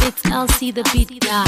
It's LC the beat guy.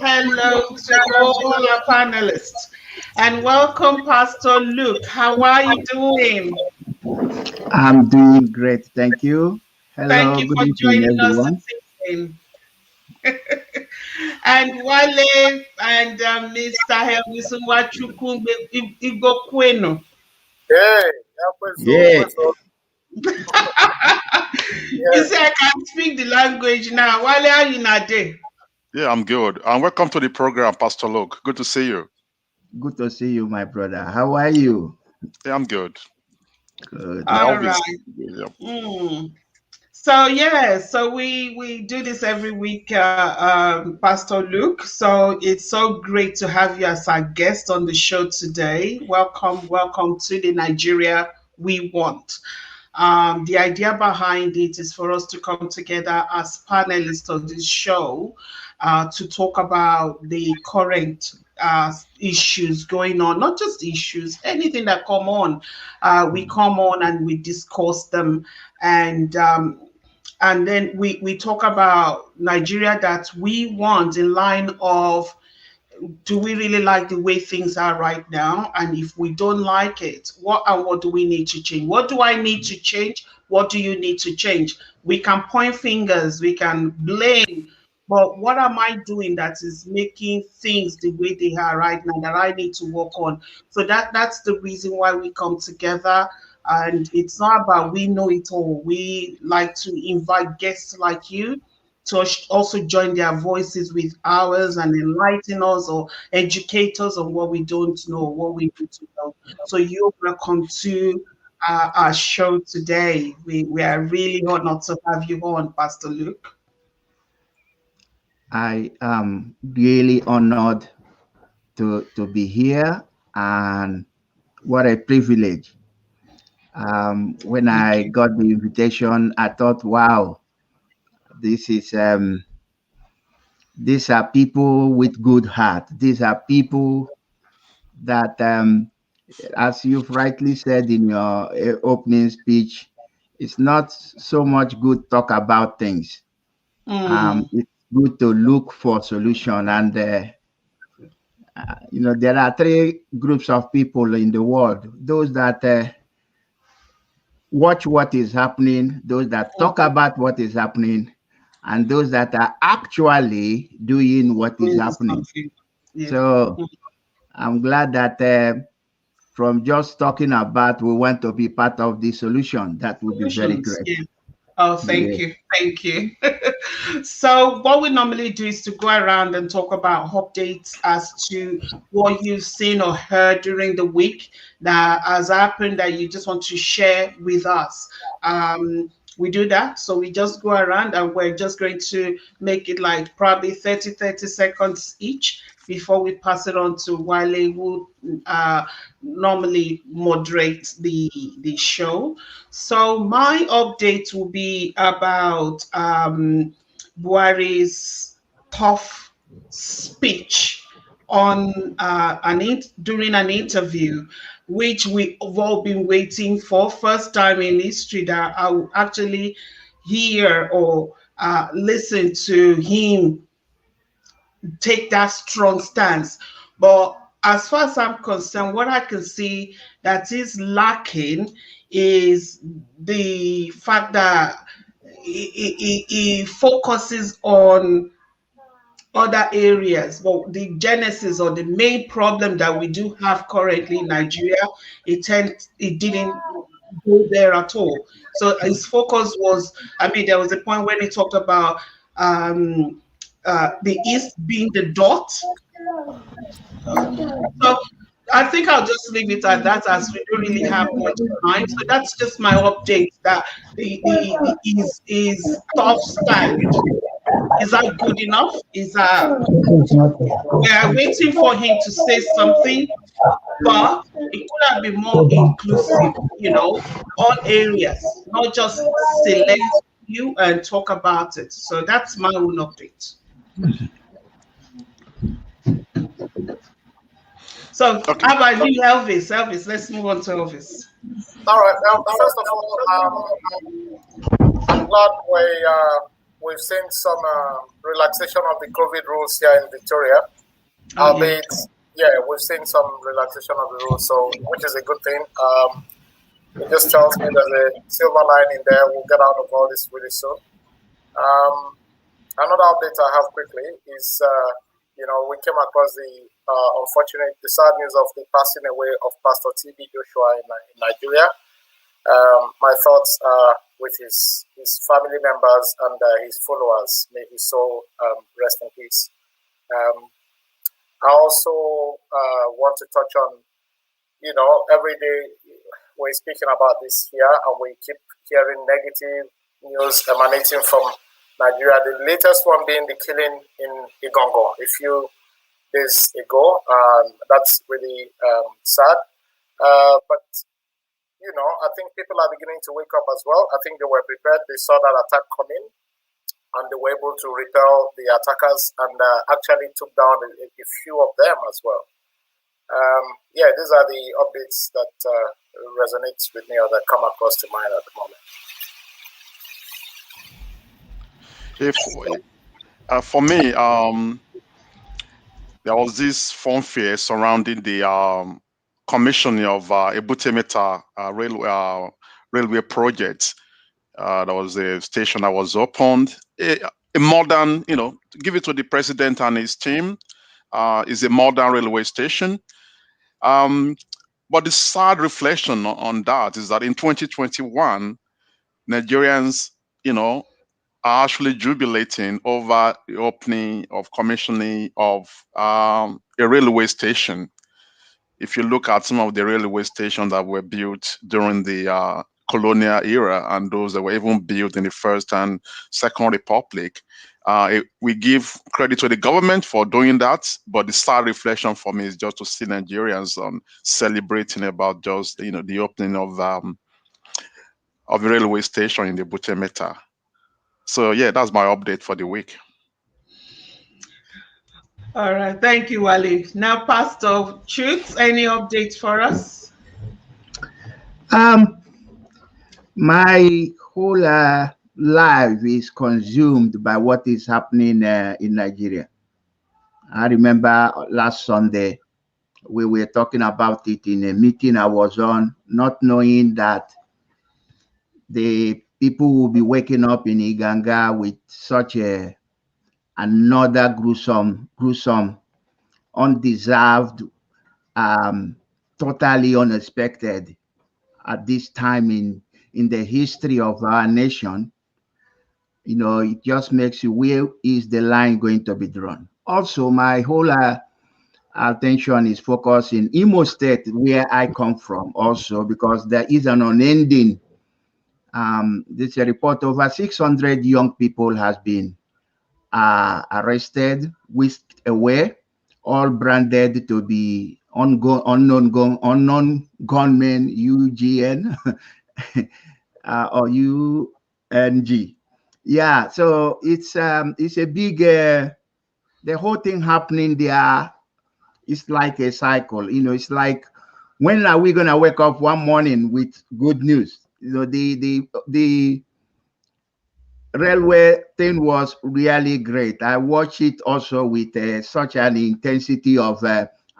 Hello to all our panelists, and welcome, Pastor Luke. How are you doing? I'm doing great, thank you. Hello, thank you good for evening, joining us everyone. this evening. And Wale and Mr. Helmison Chukwuemeka Yeah, You say I can speak the language now. Wale, how you not there? Yeah, I'm good. And welcome to the program, Pastor Luke. Good to see you. good to see you, my brother. How are you? Yeah, I'm good. Good. All Always. right. Yeah. So we do this every week, Pastor Luke. So it's so great to have you as our guest on the show today. Welcome to the Nigeria we want. The idea behind it is for us to come together as panelists of this show to talk about the current issues going on, not just issues, anything that come on. We come on and we discuss them, and then we talk about Nigeria that we want in line of, do we really like the way things are right now? And if we don't like it, what do we need to change? What do I need to change? What do you need to change? We can point fingers, we can blame, but what am I doing that is making things the way they are right now that I need to work on? So that's the reason why we come together. And it's not about we know it all. We like to invite guests like you to also join their voices with ours and enlighten us or educate us on what we don't know, what we need to know. So you're welcome to our show today. We are really honored to have you on, Pastor Luke. I am really honored to be here, and what a privilege. When I got the invitation, I thought, wow, this is these are people with good heart. These are people that as you've rightly said in your opening speech, it's not so much good talk about things. It's good to look for solution. And there are three groups of people in the world: those that watch what is happening, those that talk about what is happening, and those that are actually doing what is happening. Yeah. So I'm glad that from just talking about, we want to be part of the solution. That would be very great. Yeah. Oh, thank you. So what we normally do is to go around and talk about updates as to what you've seen or heard during the week that has happened that you just want to share with us. We do that. So we just go around and we're just going to make it like probably 30 seconds each before we pass it on to Wale, who normally moderates the show. So my update will be about Buhari's tough speech on during an interview which we've all been waiting for. First time in history that I will actually hear or listen to him take that strong stance. But as far as I'm concerned, what I can see that is lacking is the fact that he focuses on other areas. But the genesis or the main problem that we do have currently in Nigeria, it didn't go there at all. So his focus was, I mean, there was a point when he talked about the East being the dot. So I think I'll just leave it at that, as we don't really have much time. So that's just my update, that his tough stand, is that good enough? Is that we are waiting for him to say something, but it could have been more inclusive, all areas, not just select you and talk about it. So that's my own update. So Okay. how about you, Elvis? Elvis, let's move on to Elvis. All right. First of all, I'm glad we've seen some relaxation of the COVID rules here in Victoria. Albeit, we've seen some relaxation of the rules, so which is a good thing. It just tells me there's a silver lining there. We'll get out of all this really soon. Another update I have quickly is, we came across the sad news of the passing away of Pastor T.B. Joshua in Nigeria. My thoughts are with his family members and his followers. May his soul rest in peace. I also want to touch on, every day we're speaking about this here, and we keep hearing negative news emanating from Nigeria. The latest one being the killing in Igongo a few days ago. That's really sad. But, I think people are beginning to wake up as well. I think they were prepared. They saw that attack coming, and they were able to repel the attackers and actually took down a few of them as well. These are the updates that resonate with me or that come across to mind at the moment. For me, there was this fanfare surrounding the commissioning of Ebute-Metta railway project. There was a station that was opened. A modern, to give it to the president and his team, is a modern railway station. But the sad reflection on that is that in 2021, Nigerians, are actually jubilating over the opening of commissioning of a railway station. If you look at some of the railway stations that were built during the colonial era and those that were even built in the First and Second Republic, we give credit to the government for doing that, but the sad reflection for me is just to see Nigerians celebrating about just the opening of a railway station in the Ebute-Metta. So that's my update for the week. All right, thank you, Wale. Now, Pastor Chooks, any updates for us? My whole life is consumed by what is happening in Nigeria. I remember last Sunday we were talking about it in a meeting I was on, not knowing that the people will be waking up in Iganga with such another gruesome, undeserved, totally unexpected at this time in the history of our nation. It just makes you, where is the line going to be drawn? Also, my whole attention is focused in Imo State, where I come from also, because there is an unending, this is a report, over 600 young people has been arrested, whisked away, all branded to be unknown gunmen, UGN or UNG. So it's a big, the whole thing happening there is like a cycle. It's like when are we gonna wake up one morning with good news? You know, the railway thing was really great. I watched it also with such an intensity of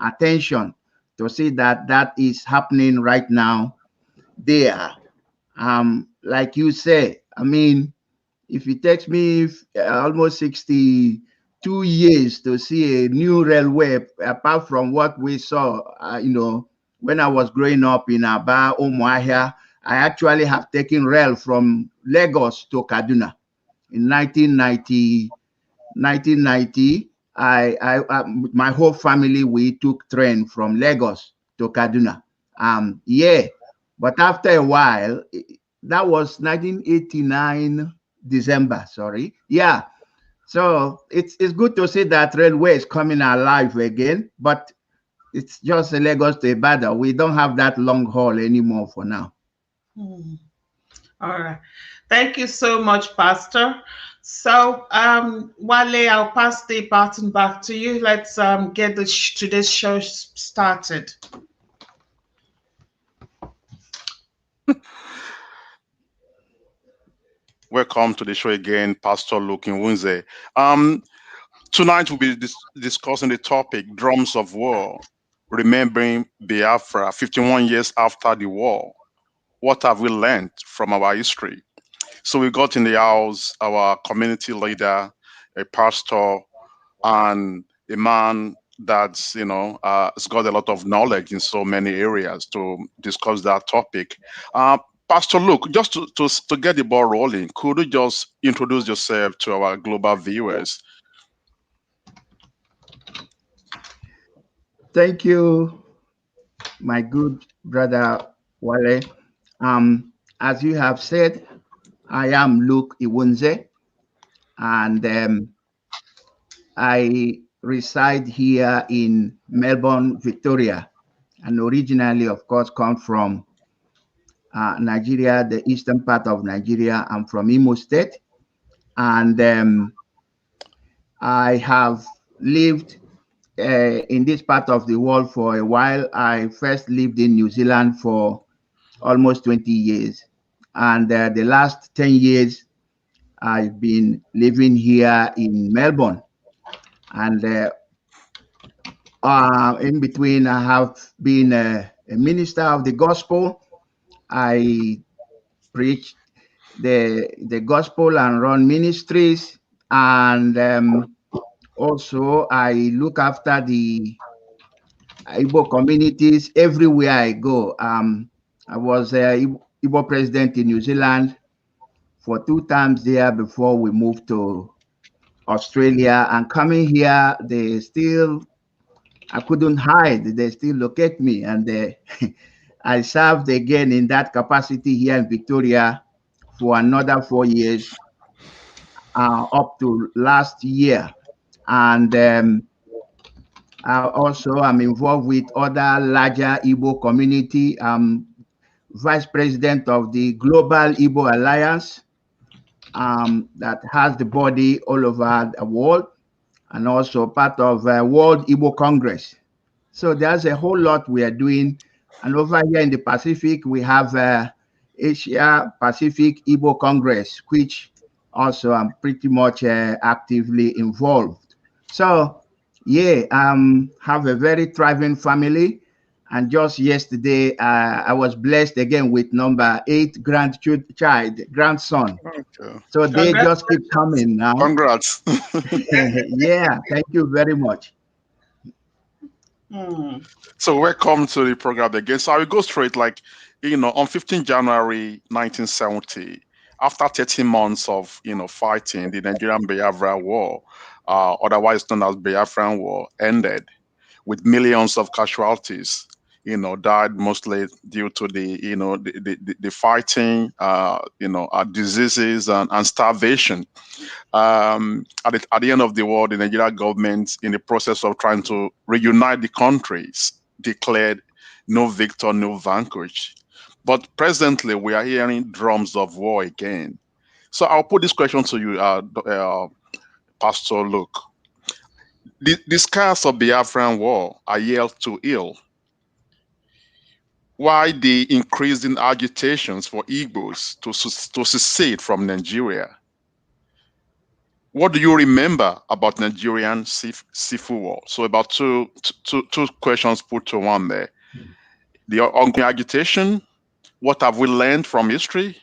attention to see that that is happening right now there. Like you say, I mean, if it takes me almost 62 years to see a new railway, apart from what we saw, you know, when I was growing up in Aba, Umuahia, I actually have taken rail from Lagos to Kaduna in 1990. My whole family, we took train from Lagos to Kaduna. Yeah, but after a while, that was 1989 December. Sorry, yeah. So it's good to see that railway is coming alive again, but it's just a Lagos to Ibadan. We don't have that long haul anymore for now. All right. Thank you so much, Pastor. So, Wale, I'll pass the baton back to you. Let's get today's show started. Welcome to the show again, Pastor Luke Nwunze. Tonight we'll be discussing the topic, Drums of War, remembering Biafra 51 years after the war. What have we learned from our history? So we got in the house our community leader, a pastor, and a man that's, has got a lot of knowledge in so many areas to discuss that topic. Pastor Luke, just to get the ball rolling, could you just introduce yourself to our global viewers? Thank you, my good brother Wale. As you have said, I am Luke Iwunze, and I reside here in Melbourne, Victoria, and originally, of course, come from Nigeria, the eastern part of Nigeria. I'm from Imo State, and I have lived in this part of the world for a while. I first lived in New Zealand for almost 20 years, and the last 10 years I've been living here in Melbourne. And in between, I have been a minister of the gospel. I preach the gospel and run ministries, and also I look after the Igbo communities everywhere I go. I was Igbo president in New Zealand for 2 times there before we moved to Australia. And coming here, I couldn't hide. They still locate me, and I served again in that capacity here in Victoria for another 4 years, up to last year. And I'm involved with other larger Igbo community. I'm vice president of the Global Igbo Alliance, that has the body all over the world, and also part of World Igbo Congress. So there's a whole lot we are doing. And over here in the Pacific, we have Asia Pacific Igbo Congress, which also I'm pretty much actively involved. So yeah, have a very thriving family. And just yesterday, I was blessed again with number 8 grandson. Okay. So they just keep coming now. Congrats. Yeah, thank you very much. So welcome to the program again. So I will go straight, on 15 January 1970, after 13 months of, fighting, the Nigerian-Biafran War, otherwise known as Biafran War, ended with millions of casualties, died mostly due to the fighting, diseases and starvation. At the end of the war, the Nigerian government, in the process of trying to reunite the countries, declared no victor, no vanquished. But presently, we are hearing drums of war again. So I'll put this question to you, Pastor Luke. The scars of Biafran war are yet to heal. why the increasing agitations for Igbos to secede from Nigeria? What do you remember about Nigerian Civil War? So about two questions put to one there. The ongoing agitation, what have we learned from history?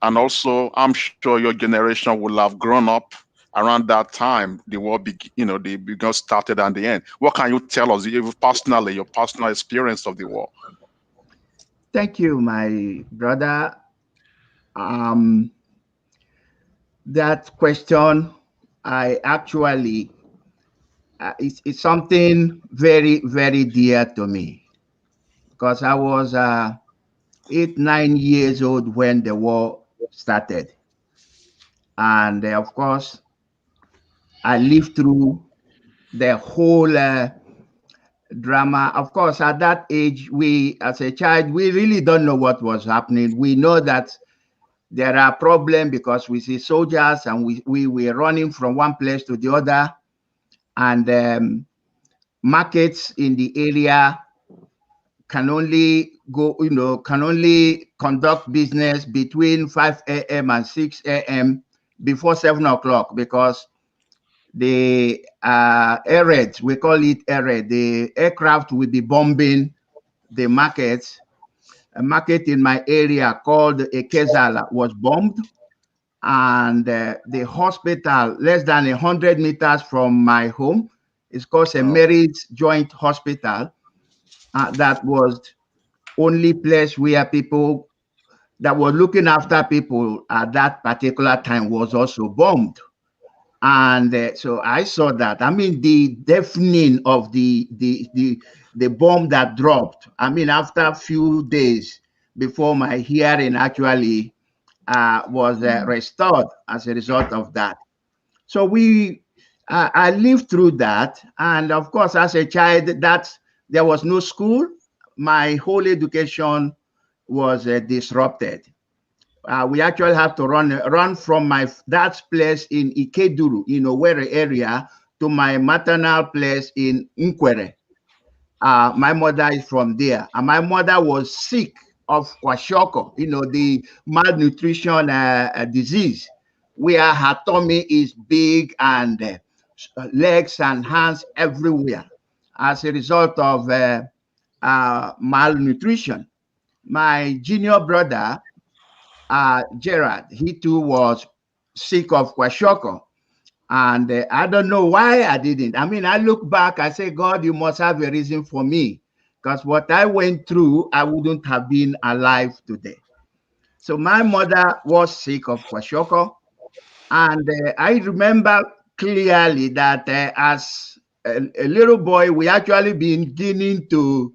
And also, I'm sure your generation will have grown up around that time the war began started and the end. What can you tell us personally, your personal experience of the war? Thank you, my brother. That question, I actually, it's something very, very dear to me, because I was 8-9 years old when the war started. And of course, I lived through the whole drama. Of course, at that age, as a child, we really don't know what was happening. We know that there are problems because we see soldiers and we were running from one place to the other, and markets in the area can only conduct business between 5 a.m. and 6 a.m. before 7 o'clock, because the air raids, we call it air raid, the aircraft will be bombing the markets. A market in my area called Ekezala was bombed, and the hospital less than 100 meters from my home is called St. Mary's Joint Hospital. That was only place where people that were looking after people at that particular time was also bombed. And so I saw that. I mean, the deafening of the bomb that dropped. I mean, after a few days before my hearing actually was restored as a result of that. So I lived through that, and of course, as a child, there was no school. My whole education was disrupted. We actually have to run from my dad's place in Ikeduru, in Owerri area, to my maternal place in Nkwere. My mother is from there, and my mother was sick of kwashiorkor, the malnutrition disease, where her tummy is big and legs and hands everywhere as a result of malnutrition. My junior brother, Gerard, he too was sick of kwashiorkor. And I don't know why I didn't. I mean, I look back, I say, God, you must have a reason for me, because what I went through, I wouldn't have been alive today. So my mother was sick of kwashiorkor. And I remember clearly that as a little boy, we actually beginning to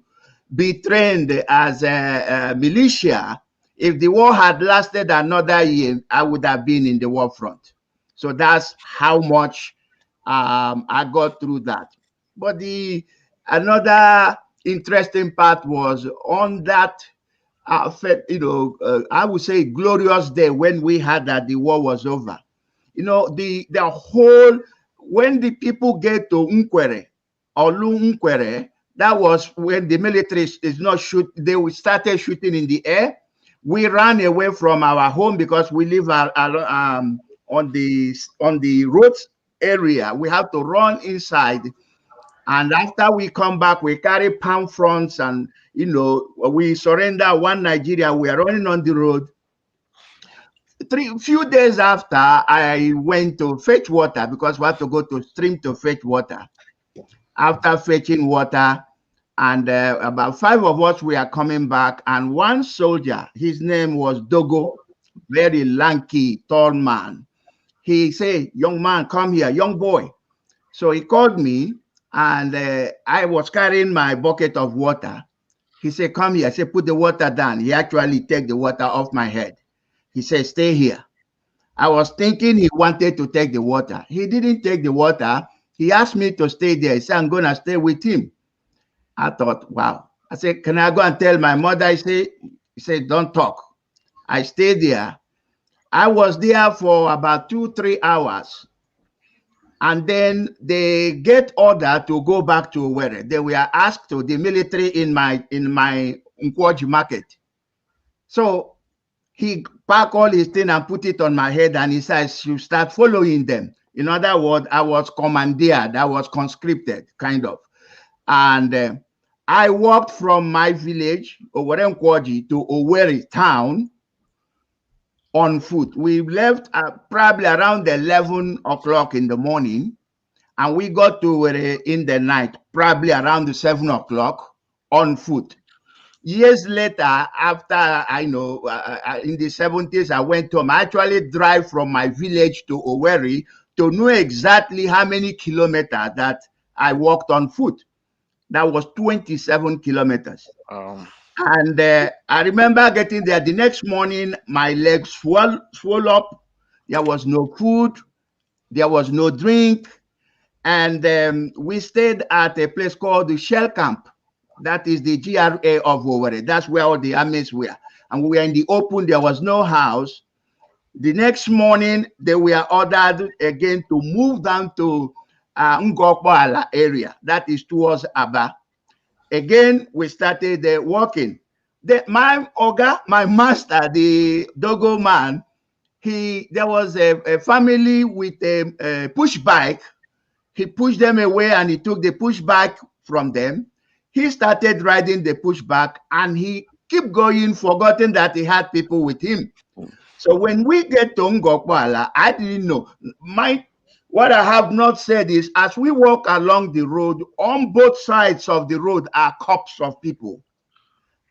be trained as a militia. If the war had lasted another year, I would have been in the war front. So that's how much I got through that. But another interesting part was on that, I would say glorious day when we had that the war was over. The whole, when the people get to Nkwere, Olu Nkwere, that was when the military is not shoot. They started shooting in the air. We ran away from our home because we live on the roads area. We have to run inside, and after we come back, we carry palm fronts, and we surrender one Nigeria. We are running on the road. Few days after, I went to fetch water because we had to go to stream to fetch water. After fetching water, and about 5 of us, we are coming back, and one soldier, his name was Dogo, very lanky, tall man. He said, "Young man, come here, young boy." So he called me, and I was carrying my bucket of water. He said, "Come here." I said, "Put the water down." He actually took the water off my head. He said, "Stay here." I was thinking he wanted to take the water. He didn't take the water. He asked me to stay there. He said, "I'm going to stay with him." I thought, wow. I said, "Can I go and tell my mother?" He said, "Don't talk." I stayed there. I was there for about 2-3 hours. And then they get order to go back to Owerri. They were asked to, the military in my Nkwoji market. So he packed all his thing and put it on my head, and he said, "You start following them." In other words, I was commandeered, I was conscripted, kind of. And I walked from my village, Nkwoji, to Owerri town on foot. We left probably around 11 o'clock in the morning, and we got to Owerri in the night, probably around 7 o'clock on foot. Years later, after I know, in the 70s, I went home. I actually drive from my village to Owerri to know exactly how many kilometers that I walked on foot. That was 27 kilometers. And I remember getting there the next morning, my legs swell up. There was no food, there was no drink. And we stayed at a place called the Shell Camp. That is the GRA of Owerri. That's where all the armies were. And we were in the open, there was no house. The next morning, they were ordered again to move down to Ngokboala area. That is towards Aba. Again, we started walking. My master, the Dogo man, there was a family with a push bike. He pushed them away and he took the push bike from them. He started riding the pushback and he kept going, forgetting that he had people with him. So when we get to Ngokboala, I didn't know. What I have not said is, as we walk along the road, on both sides of the road are corpses of people.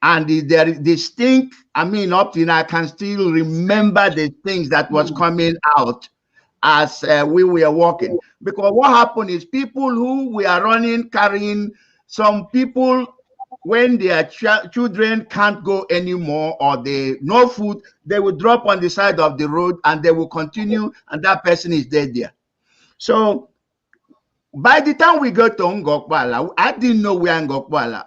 And they stink. I mean, up to now, I can still remember the things that was coming out as we were walking. Because what happened is people who were running, carrying, some people, when their children can't go anymore or they no food, they will drop on the side of the road and they will continue, and that person is dead there. So by the time we got to Ngokboala, I didn't know where Ngokboala.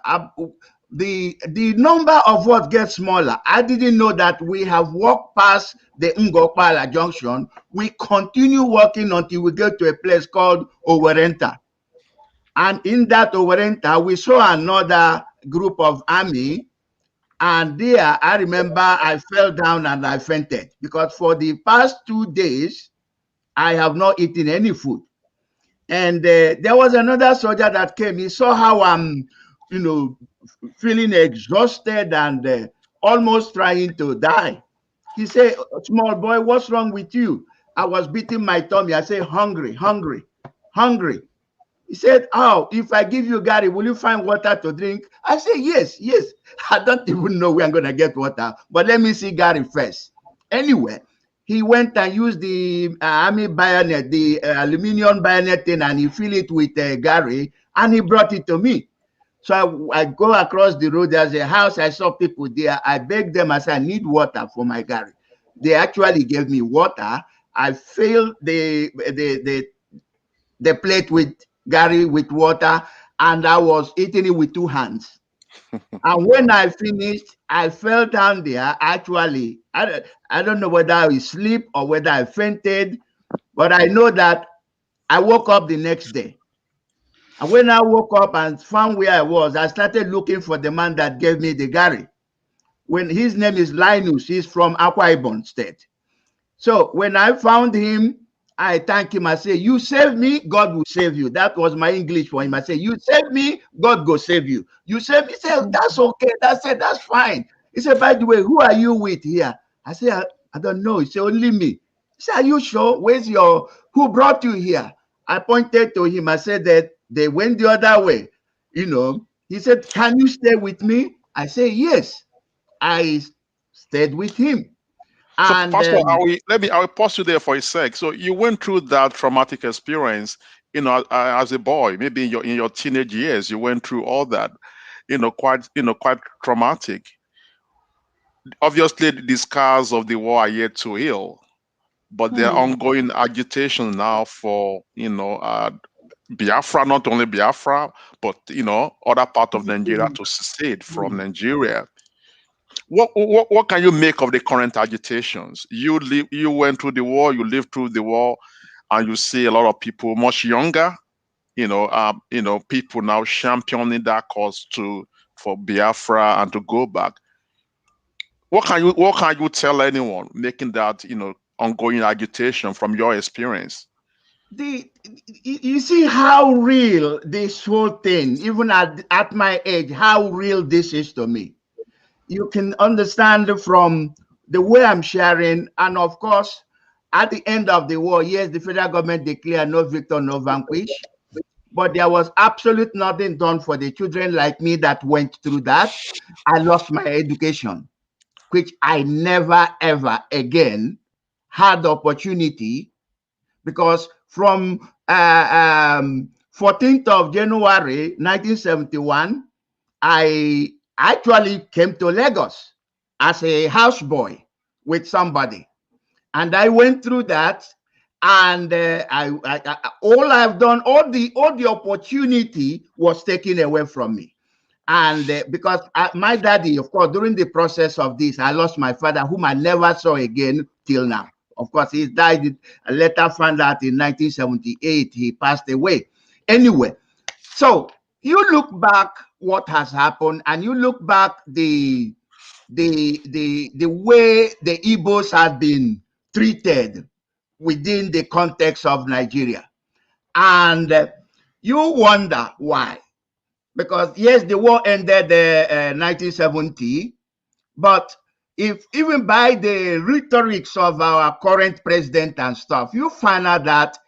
The number of what gets smaller. I didn't know that we have walked past the Ngokboala junction. We continue walking until we get to a place called Owerenta. And in that Owerenta, we saw another group of army. And there, I remember I fell down and I fainted because for the past 2 days, I have not eaten any food. And there was another soldier that came. He saw how I'm, feeling exhausted and almost trying to die. He said, "Small boy, what's wrong with you?" I was beating my tummy. I said, "Hungry, hungry, hungry." He said, "Oh, if I give you Gary, will you find water to drink?" I said, yes. I don't even know where I'm going to get water, but let me see Gary first. Anyway, he went and used the army bayonet, the aluminum bayonet thing, and he filled it with Gary, and he brought it to me. So I go across the road. There's a house. I saw people there. I begged them. I said, "I need water for my Gary." They actually gave me water. I filled the plate with Gary with water, and I was eating it with 2 hands. And when I finished, I fell down there. Actually, I don't know whether I sleep or whether I fainted, but I know that I woke up the next day. And when I woke up and found where I was, I started looking for the man that gave me the Gary. When his name is Linus, he's from Akwa Ibom State. So when I found him, I thank him. I say, "You save me, God will save you." That was my English for him. I say, "You save me, God go save you. You save me." He said, "That's okay. That's fine." He said, "By the way, who are you with here?" I said, I don't know. He said, "Only me." He said, "Are you sure? Who brought you here?" I pointed to him. I said that they went the other way. He said, "Can you stay with me?" I said, "Yes." I stayed with him. So, And Pastor, I will pause you there for a sec. So you went through that traumatic experience, as a boy, maybe in your teenage years, you went through all that, quite traumatic. Obviously, the scars of the war are yet to heal, but there are ongoing agitation now for, Biafra, not only Biafra, but other part of Nigeria to secede from Nigeria. What can you make of the current agitations? You went through the war, you lived through the war, and you see a lot of people much younger, people now championing that cause to for Biafra and to go back. What can you tell anyone making that, you know, ongoing agitation from your experience? You see how real this whole thing, even at my age, how real this is to me. You can understand from the way I'm sharing, and of course, at the end of the war, yes, the federal government declared no victor, no vanquished, but there was absolute nothing done for the children like me that went through that. I lost my education, which I never, ever again had the opportunity, because from 14th of January 1971, I actually came to Lagos as a houseboy with somebody, and I went through that. And all I've done, all the opportunity was taken away from me. And because my daddy, of course, during the process of this, I lost my father, whom I never saw again till now. Of course, he died. I later found out in 1978 he passed away. Anyway, so you look back what has happened, and you look back the way the Igbos have been treated within the context of Nigeria, and you wonder why. Because yes, the war ended 1970, but if even by the rhetorics of our current president and stuff, you find out that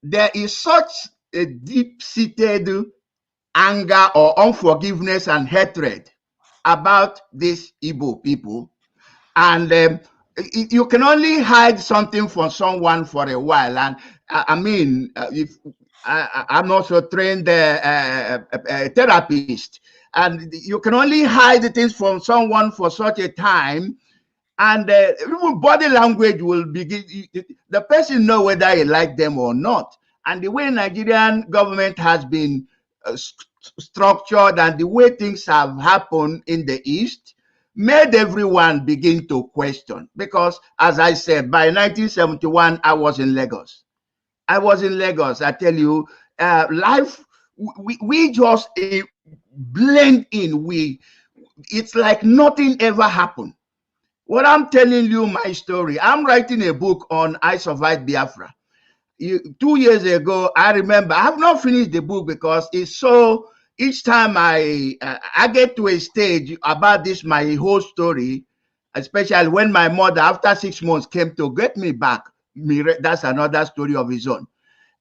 there is such a deep-seated anger or unforgiveness and hatred about these Igbo people, and you can only hide something from someone for a while. And I mean, if I'm also trained therapist, and you can only hide the things from someone for such a time, and even body language will begin. The person know whether you like them or not. And the way Nigerian government has been structured and the way things have happened in the East made everyone begin to question. Because, as I said, by 1971, I was in Lagos. I tell you, life, we just blend in. It's like nothing ever happened. What I'm telling you, my story, I'm writing a book on I Survived Biafra. 2 years ago, I remember, I have not finished the book because it's so, each time I get to a stage about this, my whole story, especially when my mother, after 6 months, came to get me back. That's another story of his own.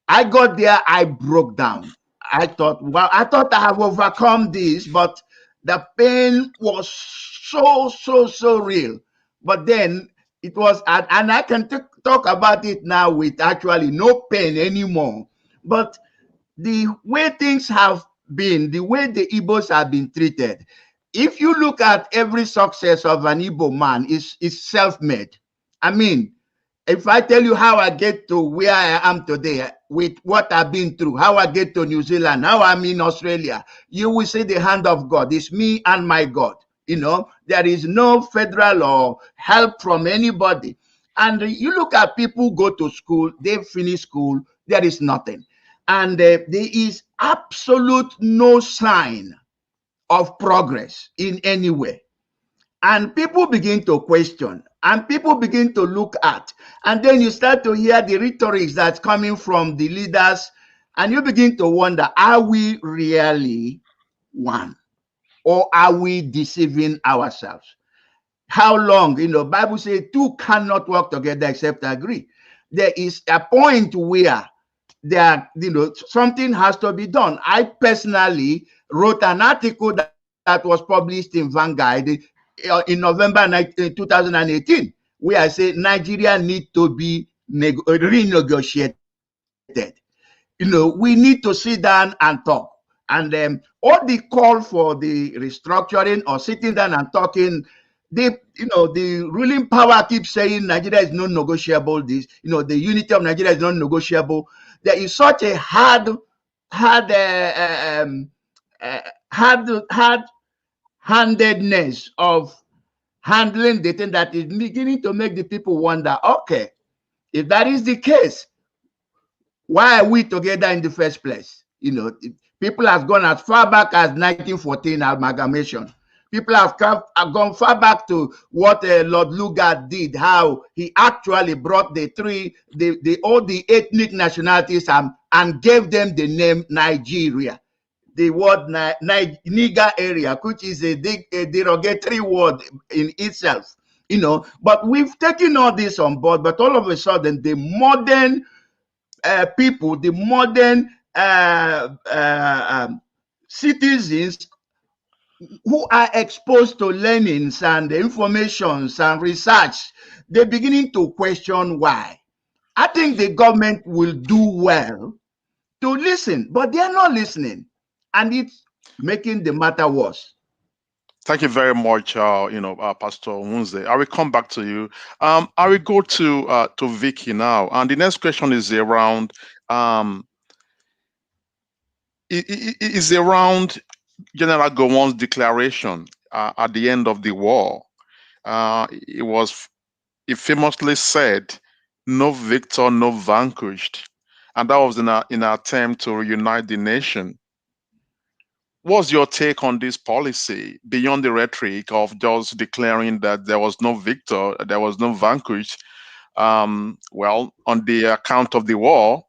I got there, I broke down. I thought, well, I thought I have overcome this, but the pain was so real. But then it was, and I can talk about it now with actually no pain anymore. But the way things have been, the way the Igbos have been treated, if you look at every success of an Igbo man, is self-made. I mean, if I tell you how I get to where I am today with what I've been through, how I get to New Zealand, how I'm in Australia, you will see the hand of God. It's me and my God. You know, there is no federal or help from anybody. And you look at people go to school, they finish school, there is nothing. And there is absolute no sign of progress in any way. And people begin to question, and people begin to look at, and then you start to hear the rhetoric that's coming from the leaders, and you begin to wonder, are we really one? Or are we deceiving ourselves? How long? You know, Bible says two cannot work together except agree. There is a point where there, you know, something has to be done. I personally wrote an article that was published in Vanguard in November 2018, where I say Nigeria needs to be renegotiated. You know, we need to sit down and talk. And all the call for the restructuring or sitting down and talking, the ruling power keeps saying Nigeria is non-negotiable. This, you know, the unity of Nigeria is non-negotiable. There is such a hard-handedness of handling the thing that is beginning to make the people wonder, okay, if that is the case, why are we together in the first place? You know, People have gone as far back as 1914 amalgamation. People have gone far back to what Lord Lugard did, how he actually brought all the ethnic nationalities and gave them the name Nigeria. The word Niger area, which is a derogatory word in itself, But we've taken all this on board, but all of a sudden, the modern people, the modern citizens who are exposed to learnings and informations and research, they're beginning to question why. I think the government will do well to listen, but they're not listening, and it's making the matter worse. Thank you very much, Pastor Munze. I will come back to you. I will go to Vicky now, and the next question is around is around General Gowon's declaration at the end of the war. He famously said, "No victor, no vanquished," and that was in an attempt to reunite the nation. What's your take on this policy beyond the rhetoric of just declaring that there was no victor, there was no vanquished? Well, on the account of the war,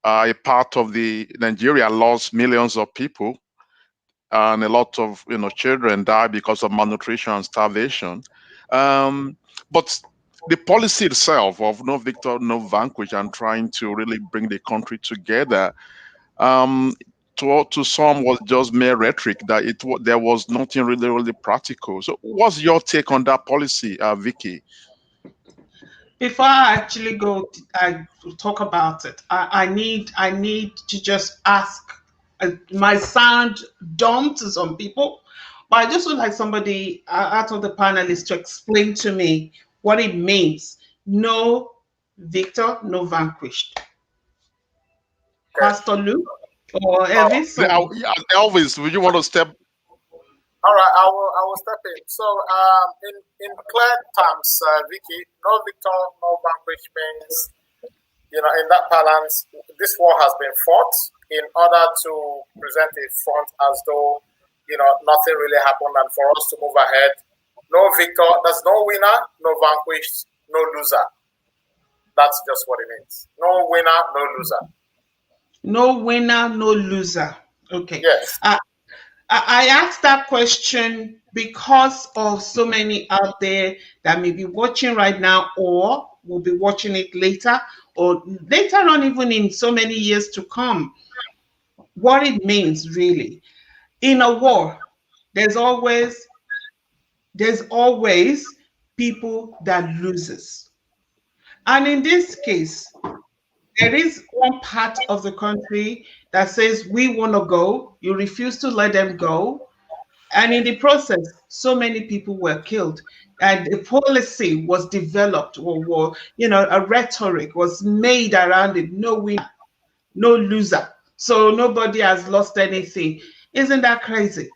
a part of Nigeria lost millions of people, and a lot of children died because of malnutrition and starvation. But the policy itself of no victor, no vanquish, and trying to really bring the country together, to some was just mere rhetoric, that there was nothing really practical. So what's your take on that policy, Vicky? Before I actually go, I talk about it. I need to just ask. My sound dumb to some people, but I just would like somebody out of the panelists to explain to me what it means. No victor, no vanquished. Pastor Luke or Elvis? Elvis, would you want to step? All right, I will step in. So, in clear terms, Vicky, no victor, no vanquished means, in that balance, this war has been fought in order to present a front as though, nothing really happened, and for us to move ahead. No victor, there's no winner, no vanquished, no loser. That's just what it means. No winner, no loser. No winner, no loser. Okay. Yes. I asked that question because of so many out there that may be watching right now or will be watching it later or later on, even in so many years to come. What it means really. In a war, there's always people that loses. And in this case, there is one part of the country that says we want to go, you refuse to let them go. And in the process, so many people were killed. And the policy was developed, or a rhetoric was made around it. No winner, no loser. So nobody has lost anything. Isn't that crazy?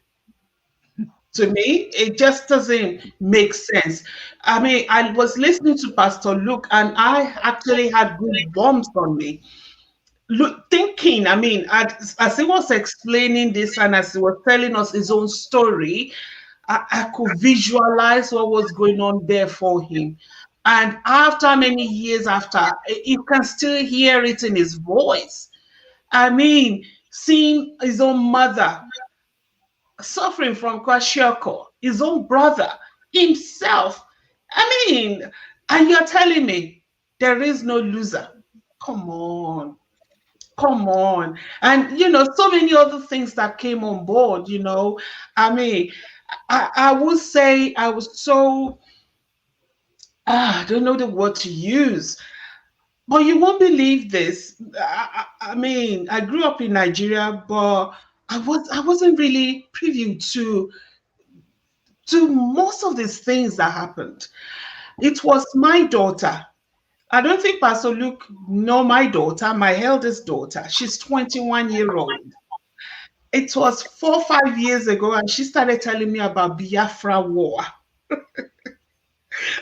To me, it just doesn't make sense. I mean, I was listening to Pastor Luke, and I actually had good bumps on me. Thinking, I mean, as he was explaining this and as he was telling us his own story, I could visualize what was going on there for him. And after many years after, you can still hear it in his voice. I mean, seeing his own mother suffering from kwashiorkor, his own brother, himself. I mean, and you're telling me there is no loser. Come on. And, so many other things that came on board, I mean, I would say I was so, I don't know the word to use, but you won't believe this. I mean, I grew up in Nigeria, but I wasn't really privy to most of these things that happened. It was my daughter. I don't think Pastor Luke know my daughter, my eldest daughter. She's 21-year-old. It was 4 or 5 years ago, and she started telling me about Biafra War.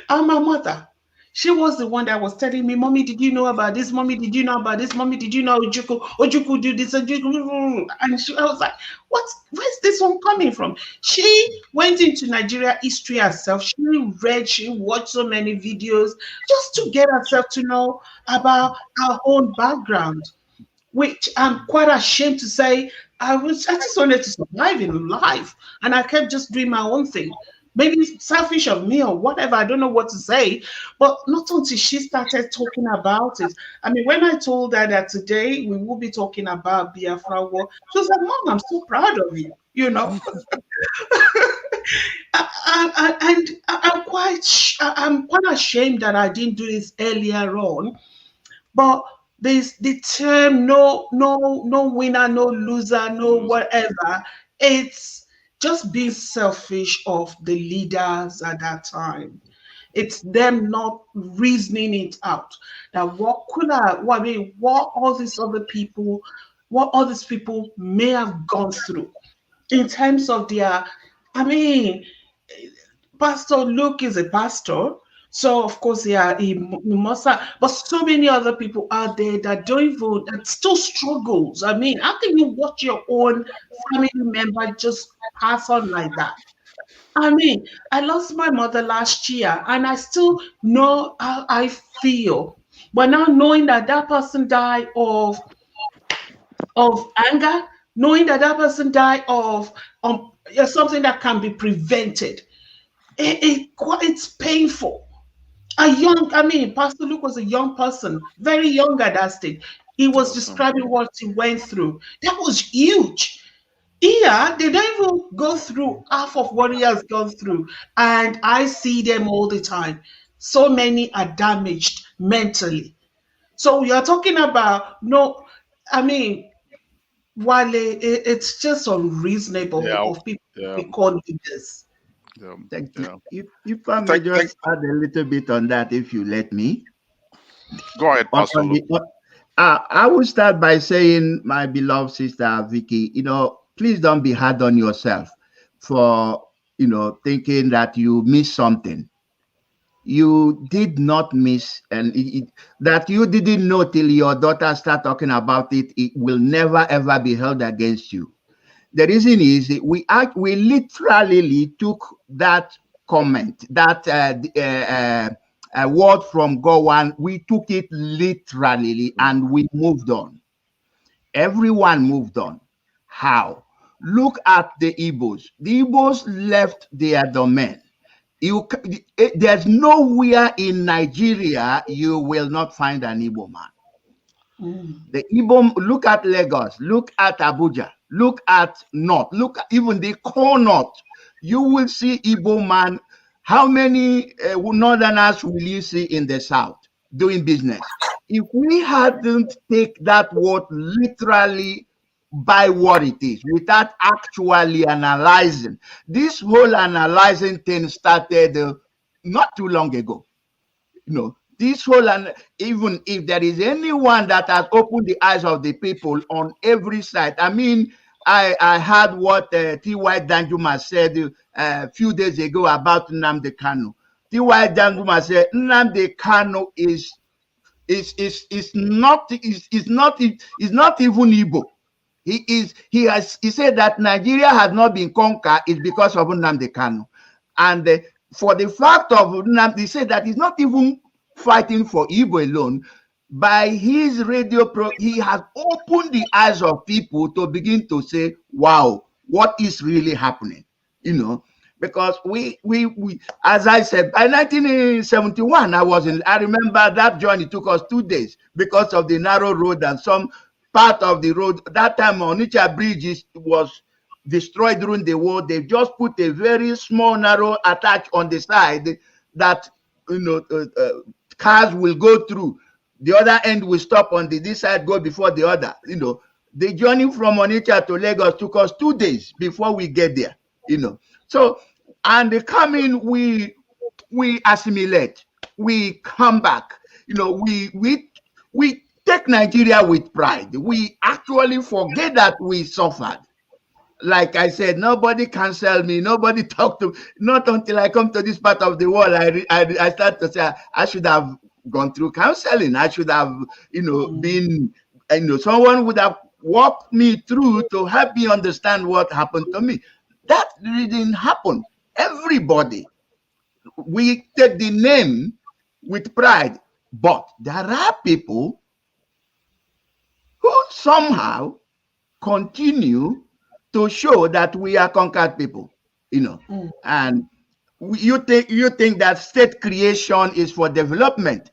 And my mother, She was the one that was telling me, Mommy, did you know about this? Mommy, did you know about this? Mommy, did you know Ojukwu do this? And I was like, where's this one coming from? She went into Nigeria history herself. She read, she watched so many videos just to get herself to know about her own background, which I'm quite ashamed to say. I just wanted to survive in life, and I kept just doing my own thing. Maybe selfish of me or whatever, I don't know what to say, but not until she started talking about it. I mean, when I told her that today we will be talking about Biafra War, she was like, Mom, I'm so proud of you, you know. And I'm quite ashamed that I didn't do this earlier on, but the term no winner, no loser, no whatever, it's just being selfish of the leaders at that time. It's them not reasoning it out. That what all these other people, what all these people may have gone through in terms of their, I mean, Pastor Luke is a pastor. So of course, yeah, he must have, but so many other people out there that don't even, that still struggles. I mean, how can you watch your own family member just pass on like that? I mean, I lost my mother last year, and I still know how I feel. But now knowing that that person died of anger, knowing that that person died of something that can be prevented, it's painful. Pastor Luke was a young person, very young at that stage. He was describing what he went through. That was huge. Yeah, they don't even go through half of what he has gone through. And I see them all the time. So many are damaged mentally. So you're talking about Wale, it's just unreasonable of people to be called leaders. Thank you. If I may just add a little bit on that, if you let me. Go ahead, Pastor. I will start by saying, my beloved sister Vicky, please don't be hard on yourself for, thinking that you missed something. You did not miss, and that you didn't know till your daughter start talking about it, it will never ever be held against you. The reason is we literally took that comment, that word from Gowon, we took it literally and we moved on. Everyone moved on. How? Look at the Igbos. The Igbos left their domain. There's nowhere in Nigeria you will not find an Igbo man. The Igbo, look at Lagos, look at Abuja, look at North, look at even the core North. You will see Igbo man. How many Northerners will you see in the South doing business? If we hadn't take that word literally by what it is, without actually analyzing, this whole analyzing thing started not too long ago. This whole, and even if there is anyone that has opened the eyes of the people on every side, I mean, I heard what T.Y. Danjuma said a few days ago about Nnamdi Kanu. T.Y. Danjuma said Nnamdi Kanu is not even Igbo. He said that Nigeria has not been conquered is because of Nnamdi Kanu. And for the fact of Nnamdi, he said that he's not even fighting for Igbo alone. By his radio he has opened the eyes of people to begin to say, wow, what is really happening? Because we as I said, by 1971, I remember that journey took us 2 days because of the narrow road and some part of the road. That time Onitsha Bridge was destroyed during the war. They just put a very small narrow attach on the side that cars will go through. The other end will stop on this side, go before the other. The journey from Onitsha to Lagos took us 2 days before we get there. So, and they come in, we assimilate, we come back. We take Nigeria with pride. We actually forget that we suffered. like I said, nobody cancel me, nobody talk to me. Not until I come to this part of the world, I start to say I should have gone through counseling. I should have, been, someone would have walked me through to help me understand what happened to me. That really didn't happen. Everybody, we take the name with pride, but there are people who somehow continue to show that we are conquered people, and you think that state creation is for development.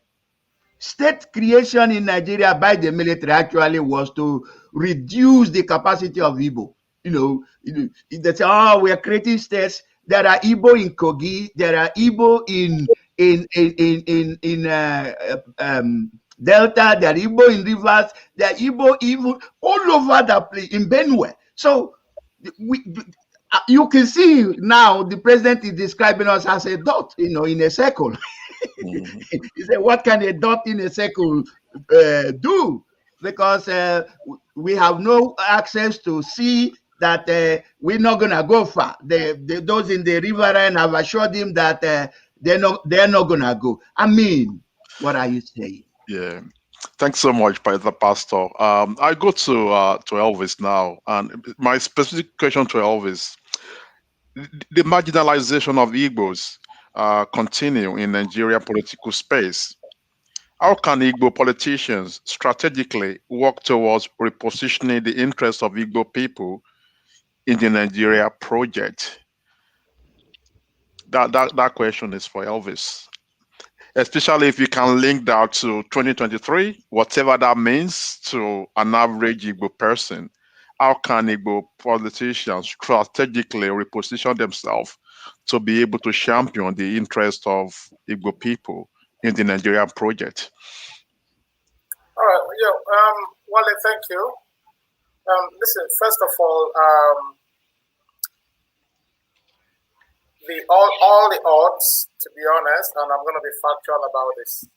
State creation in Nigeria by the military actually was to reduce the capacity of Igbo. They say, oh, we are creating states. There are Igbo in Kogi, there are Igbo in Delta, there are Igbo in Rivers, there are Igbo even all over the place in Benue. So you can see now the president is describing us as a dot, in a circle. Mm-hmm. He said, what can a dot in a circle do? Because we have no access to see that we're not going to go far. Those in the riverine have assured him that they're not going to go. I mean, what are you saying? Yeah. Thanks so much, Pastor. I go to Elvis now, and my specific question to Elvis: the marginalization of Igbos continue in Nigerian political space. How can Igbo politicians strategically work towards repositioning the interests of Igbo people in the Nigeria project? That question is for Elvis. Especially if you can link that to 2023, whatever that means to an average Igbo person. How can Igbo politicians strategically reposition themselves to be able to champion the interest of Igbo people in the Nigerian project? All right, Wale, thank you. Listen, first of all, all the odds, to be honest, and I'm going to be factual about this,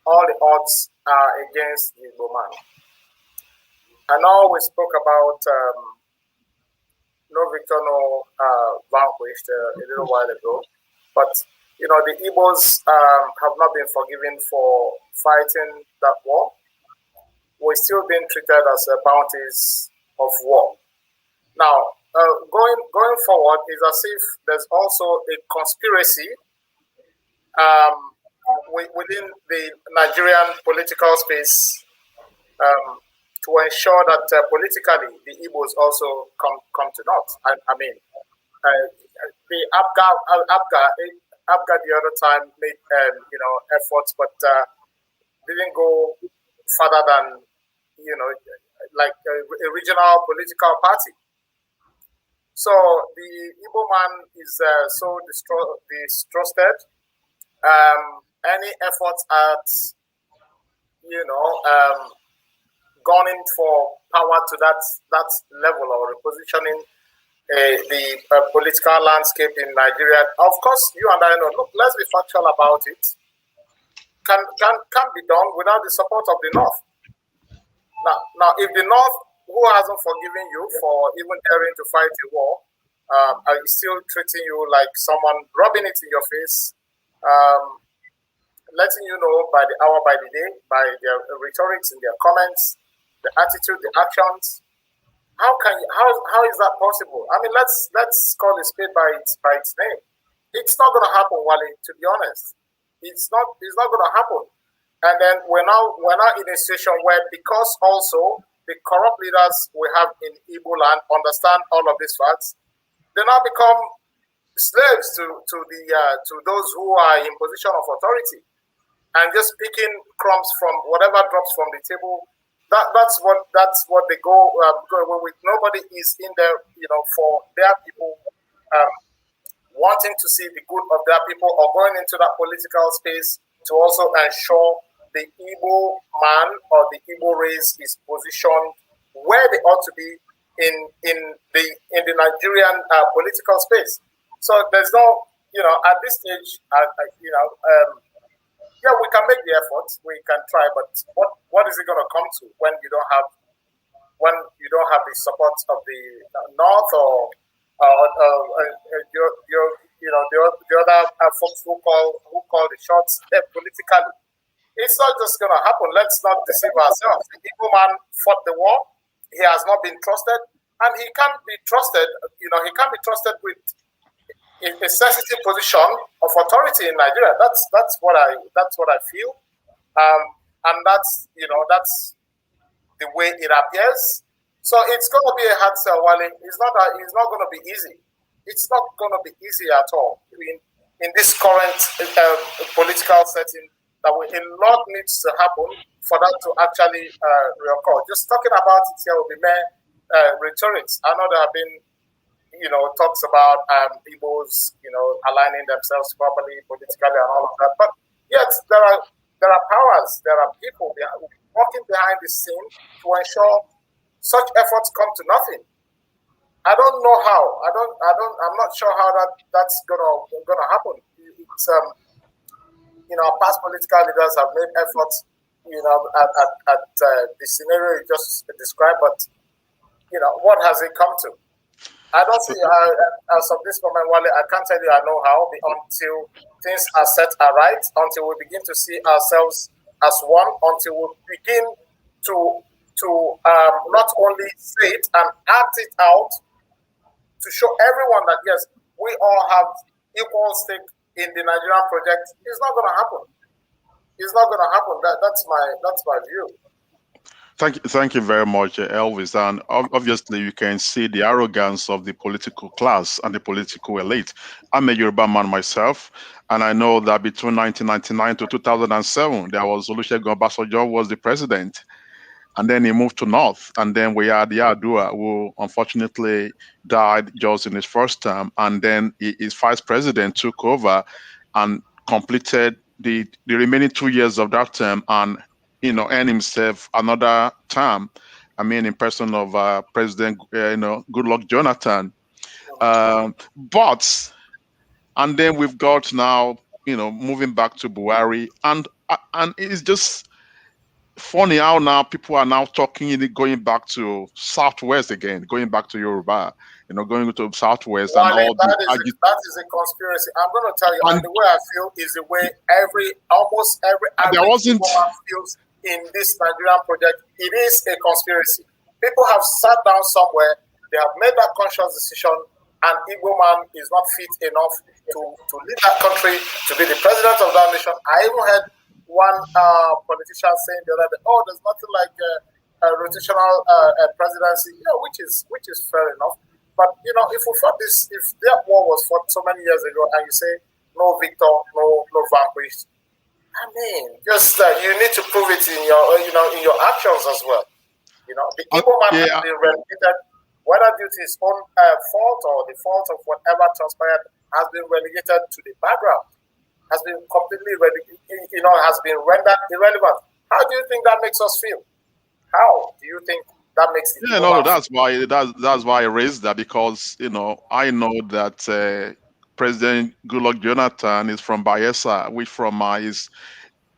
all the odds are against the Igbo man. I know we spoke about no victor, no vanquished a little while ago, but the Igbos have not been forgiven for fighting that war. We're still being treated as bounties of war. Now, going forward is as if there's also a conspiracy within the Nigerian political space to ensure that politically the Igbos also come to naught. I mean, the Abga the other time made efforts, but didn't go further than like a regional political party. So the Igbo man is so distrusted. Any efforts at gone in for power to that level or repositioning the political landscape in Nigeria. Of course, you and I know. Look, let's be factual about it. Can be done without the support of the North. Now, if the North, who hasn't forgiven you for even daring to fight a war, are still treating you like someone, rubbing it in your face, letting you know by the hour, by the day, by their rhetorics and their comments, the attitude, the actions. How is that possible? I mean, let's call a spade by its name. It's not going to happen, Wale. To be honest, it's not going to happen. And then we're now in a situation where, because also the corrupt leaders we have in Igbo land understand all of these facts, they now become slaves to those who are in position of authority, and just picking crumbs from whatever drops from the table. That's what they go with. Nobody is in there, for their people, wanting to see the good of their people, or going into that political space to also ensure the Igbo man or the Igbo race is positioned where they ought to be in the Nigerian political space. So there's no, at this stage, we can make the efforts, we can try, but what is it going to come to when you don't have when you don't have the support of the North or the other folks who call the shots politically. It's not just going to happen. Let's not deceive ourselves. The Igbo man fought the war. He has not been trusted, and he can't be trusted. He can't be trusted with a sensitive position of authority in Nigeria. That's what I feel, and that's the way it appears. So it's going to be a hard sell, Wale. It's not going to be easy. It's not going to be easy at all in this current political setting. That a lot needs to happen for that to actually reoccur. Just talking about it here will be mere rhetorics. I know there have been, talks about Igbos, aligning themselves properly politically and all of that. But yet there are powers, there are people working behind the scene to ensure such efforts come to nothing. I don't know how. I'm not sure how that's gonna happen. It's past political leaders have made efforts, at the scenario you just described, but what has it come to? I don't see, as of this moment, Wale, I can't tell you I know how, until things are set aright, until we begin to see ourselves as one, until we begin to not only say it and act it out, to show everyone that, yes, we all have equal stake in the Nigerian project. It's not going to happen. It's not going to happen. That's my view. Thank you very much, Elvis. And obviously, you can see the arrogance of the political class and the political elite. I'm a Yoruba man myself, and I know that between 1999 to 2007, there was Olusegun Obasanjo was the president, and then he moved to North, and then we had Yar'Adua, who unfortunately died just in his first term, and then his vice president took over and completed the remaining 2 years of that term, and earned himself another term. I mean, in person of President, Goodluck Jonathan. And then we've got now, moving back to Buhari, and it's just funny how now people are now going back to Southwest again, going back to Yoruba, going to Southwest. Well, and all that is a conspiracy. I'm going to tell you, and the way I feel is the way almost every woman feels in this Nigerian project. It is a conspiracy. People have sat down somewhere, they have made that conscious decision, and Igbo man is not fit enough to lead that country, to be the president of that nation. I even heard one politician saying the other day, there's nothing like a rotational presidency, which is fair enough. But if we fought this, if that war was fought so many years ago, and you say no victor, no vanquished, I mean, just you need to prove it in your actions as well. The Igbo man has been relegated, whether due to his own fault or the fault of whatever transpired, has been relegated to the background. Has been completely has been rendered irrelevant. How do you think that makes us feel? How do you think that makes it? Yeah, that's why I raised that, because I know that President Goodluck Jonathan is from Bayelsa, which from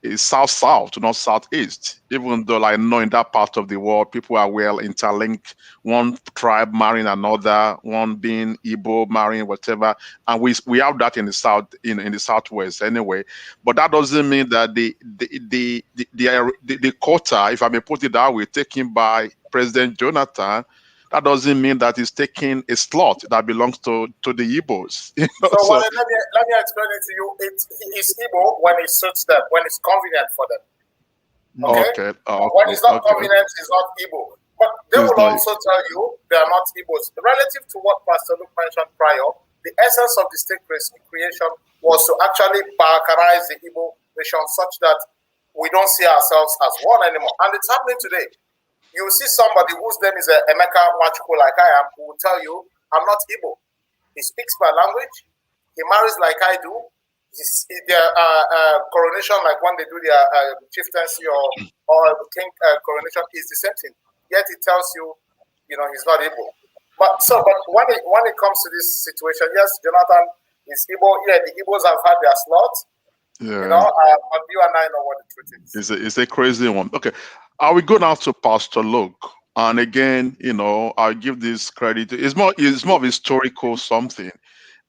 is south, not southeast. Even though I know in that part of the world, people are well interlinked. One tribe marrying another, one being Igbo marrying whatever, and we have that in the south, in the southwest anyway. But that doesn't mean that the quota, if I may put it that way, taken by President Jonathan, that doesn't mean that he's taking a slot that belongs to the Igbos. So let me explain it to you. It's Igbo when it suits them, when it's convenient for them. Okay. When it's not convenient, it's not Igbo. But they will also tell you they are not Igbos. Relative to what Pastor Luke mentioned prior, the essence of the state creation was to actually balkanize the Igbo nation such that we don't see ourselves as one anymore. And it's happening today. You will see somebody whose name is Emeka Nwachukwu, like I am, who will tell you, I'm not Igbo. He speaks my language. He marries like I do. Their coronation, like when they do their chieftaincy or king coronation, is the same thing. Yet he tells you, he's not Igbo. But when it comes to this situation, yes, Jonathan is Igbo. Yeah, the Igbos have had their slot. Yeah. But you and I know what the truth is. It's a crazy one. Okay. I will go now to Pastor Luke. And again, I give this credit. It's more of historical something.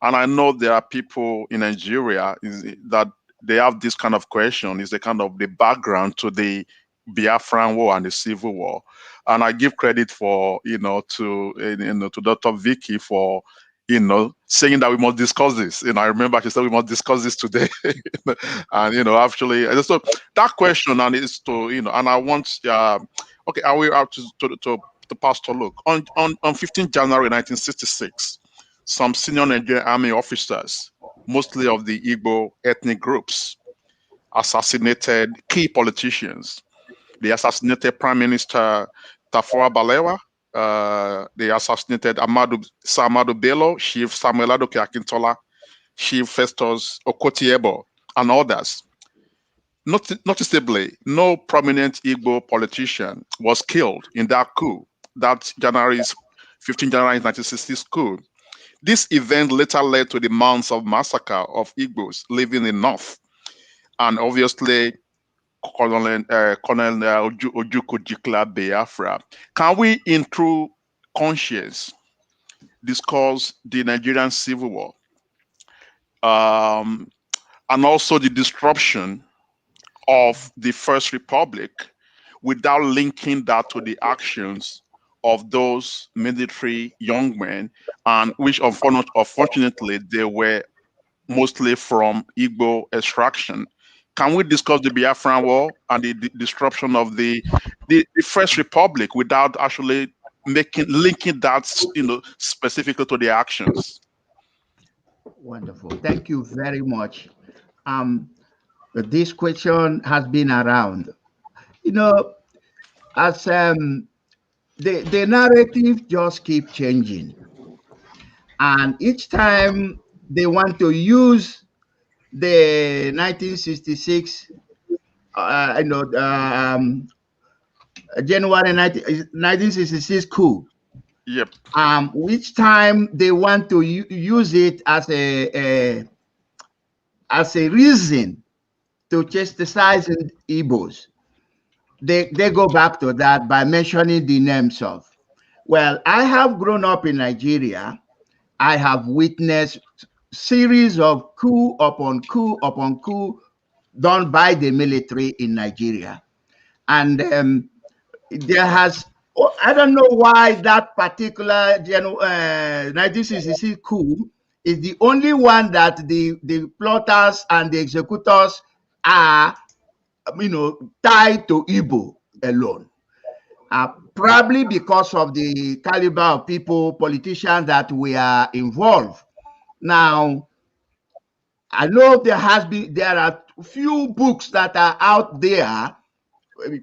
And I know there are people in Nigeria that they have this kind of question. Is the kind of the background to the Biafran War and the Civil War. And I give credit for to Dr. Vicky for saying that we must discuss this. I remember she said we must discuss this today. And actually, so that question and is to and I want okay, I will out to Pastor Luke on 15 January 1966. Some senior Nigerian army officers, mostly of the Igbo ethnic groups, assassinated key politicians. They assassinated Prime Minister Tafawa Balewa. They assassinated Amadu Bello, Chief Samuel Adoke Akintola, Chief Festus Okotiebo, and others. Noticeably, no prominent Igbo politician was killed in that coup, that 15 January 1966 coup. This event later led to the months of massacre of Igbos living in North, and obviously Colonel Ojukwu declared Biafra. Can we, in true conscience, discuss the Nigerian Civil War and also the disruption of the First Republic without linking that to the actions of those military young men, and which unfortunately they were mostly from Igbo extraction? Can we discuss the Biafran War and the disruption of the First Republic without actually linking that specifically to the actions? Wonderful. Thank you very much. This question has been around. As the narrative just keeps changing, and each time they want to use the 1966, January 1966 coup. Yep. Each time they want to use it as a reason to chastise Igbos. They go back to that by mentioning the names of. Well, I have grown up in Nigeria. I have witnessed series of coup upon coup upon coup done by the military in Nigeria. And there has, I don't know why that particular 1966 coup is the only one that the plotters and the executors are, tied to Igbo alone. Probably because of the caliber of people, politicians that were involved. Now, I know there are few books that are out there.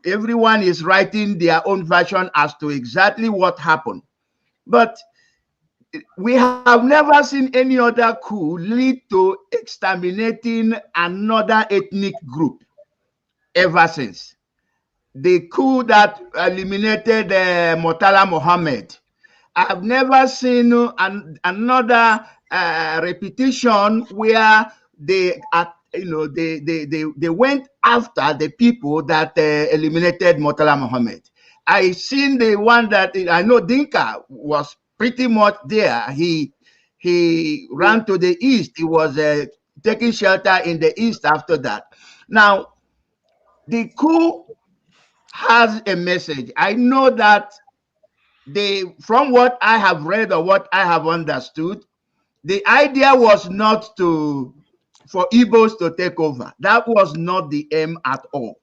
Everyone is writing their own version as to exactly what happened. But we have never seen any other coup lead to exterminating another ethnic group ever since. The coup that eliminated Murtala Mohammed. I've never seen another repetition where they went after the people that eliminated Murtala Mohammed. I seen the one that I know Dinka was pretty much there. He ran to the east. He was taking shelter in the east after that. Now, the coup has a message. I know that from what I have read or what I have understood, the idea was not for Igbos to take over. That was not the aim at all.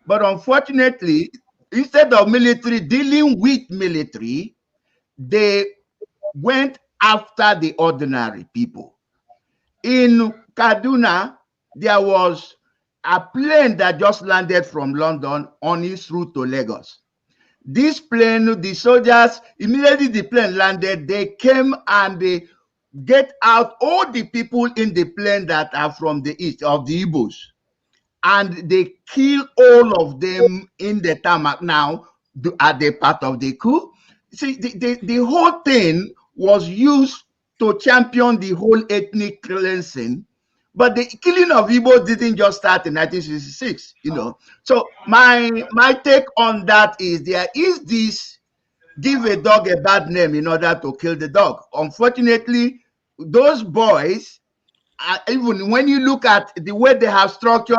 But unfortunately, instead of military dealing with military, they went after the ordinary people. In Kaduna, there was a plane that just landed from London on its route to Lagos. This plane, the soldiers, immediately the plane landed, they came and they get out all the people in the plane that are from the east, of the Igbos. And they kill all of them in the tarmac. Now, are they part of the coup? See, the whole thing was used to champion the whole ethnic cleansing, But the killing of Igbo didn't just start in 1966, you know. So my take on that is there is this give a dog a bad name in order to kill the dog. Unfortunately, those boys, even when you look at the way they have structured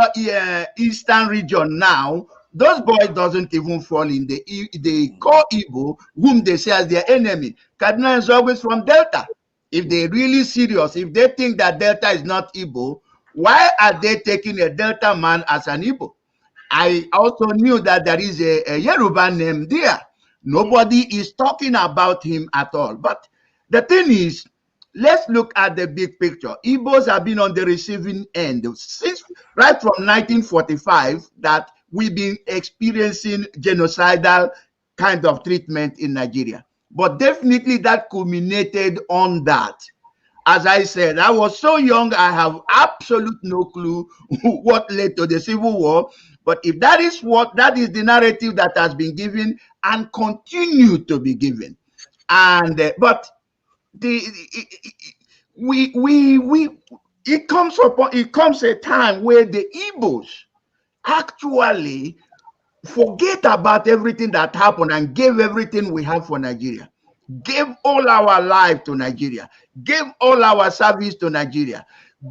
Eastern region now, those boys doesn't even fall in the core Igbo, whom they say as their enemy. Kaduna is always from Delta. If they're really serious, if they think that Delta is not Igbo, why are they taking a Delta man as an Igbo? I also knew that there is a Yoruba name there. Nobody is talking about him at all. But the thing is, let's look at the big picture. Igbos have been on the receiving end since right from 1945 that we've been experiencing genocidal kind of treatment in Nigeria. But definitely that culminated on that. As I said, I was so young, I have absolute no clue what led to the Civil War. But if that is the narrative that has been given and continue to be given. And but it comes a time where the Igbos actually forget about everything that happened and gave everything we have for Nigeria, gave all our life to Nigeria, gave all our service to Nigeria,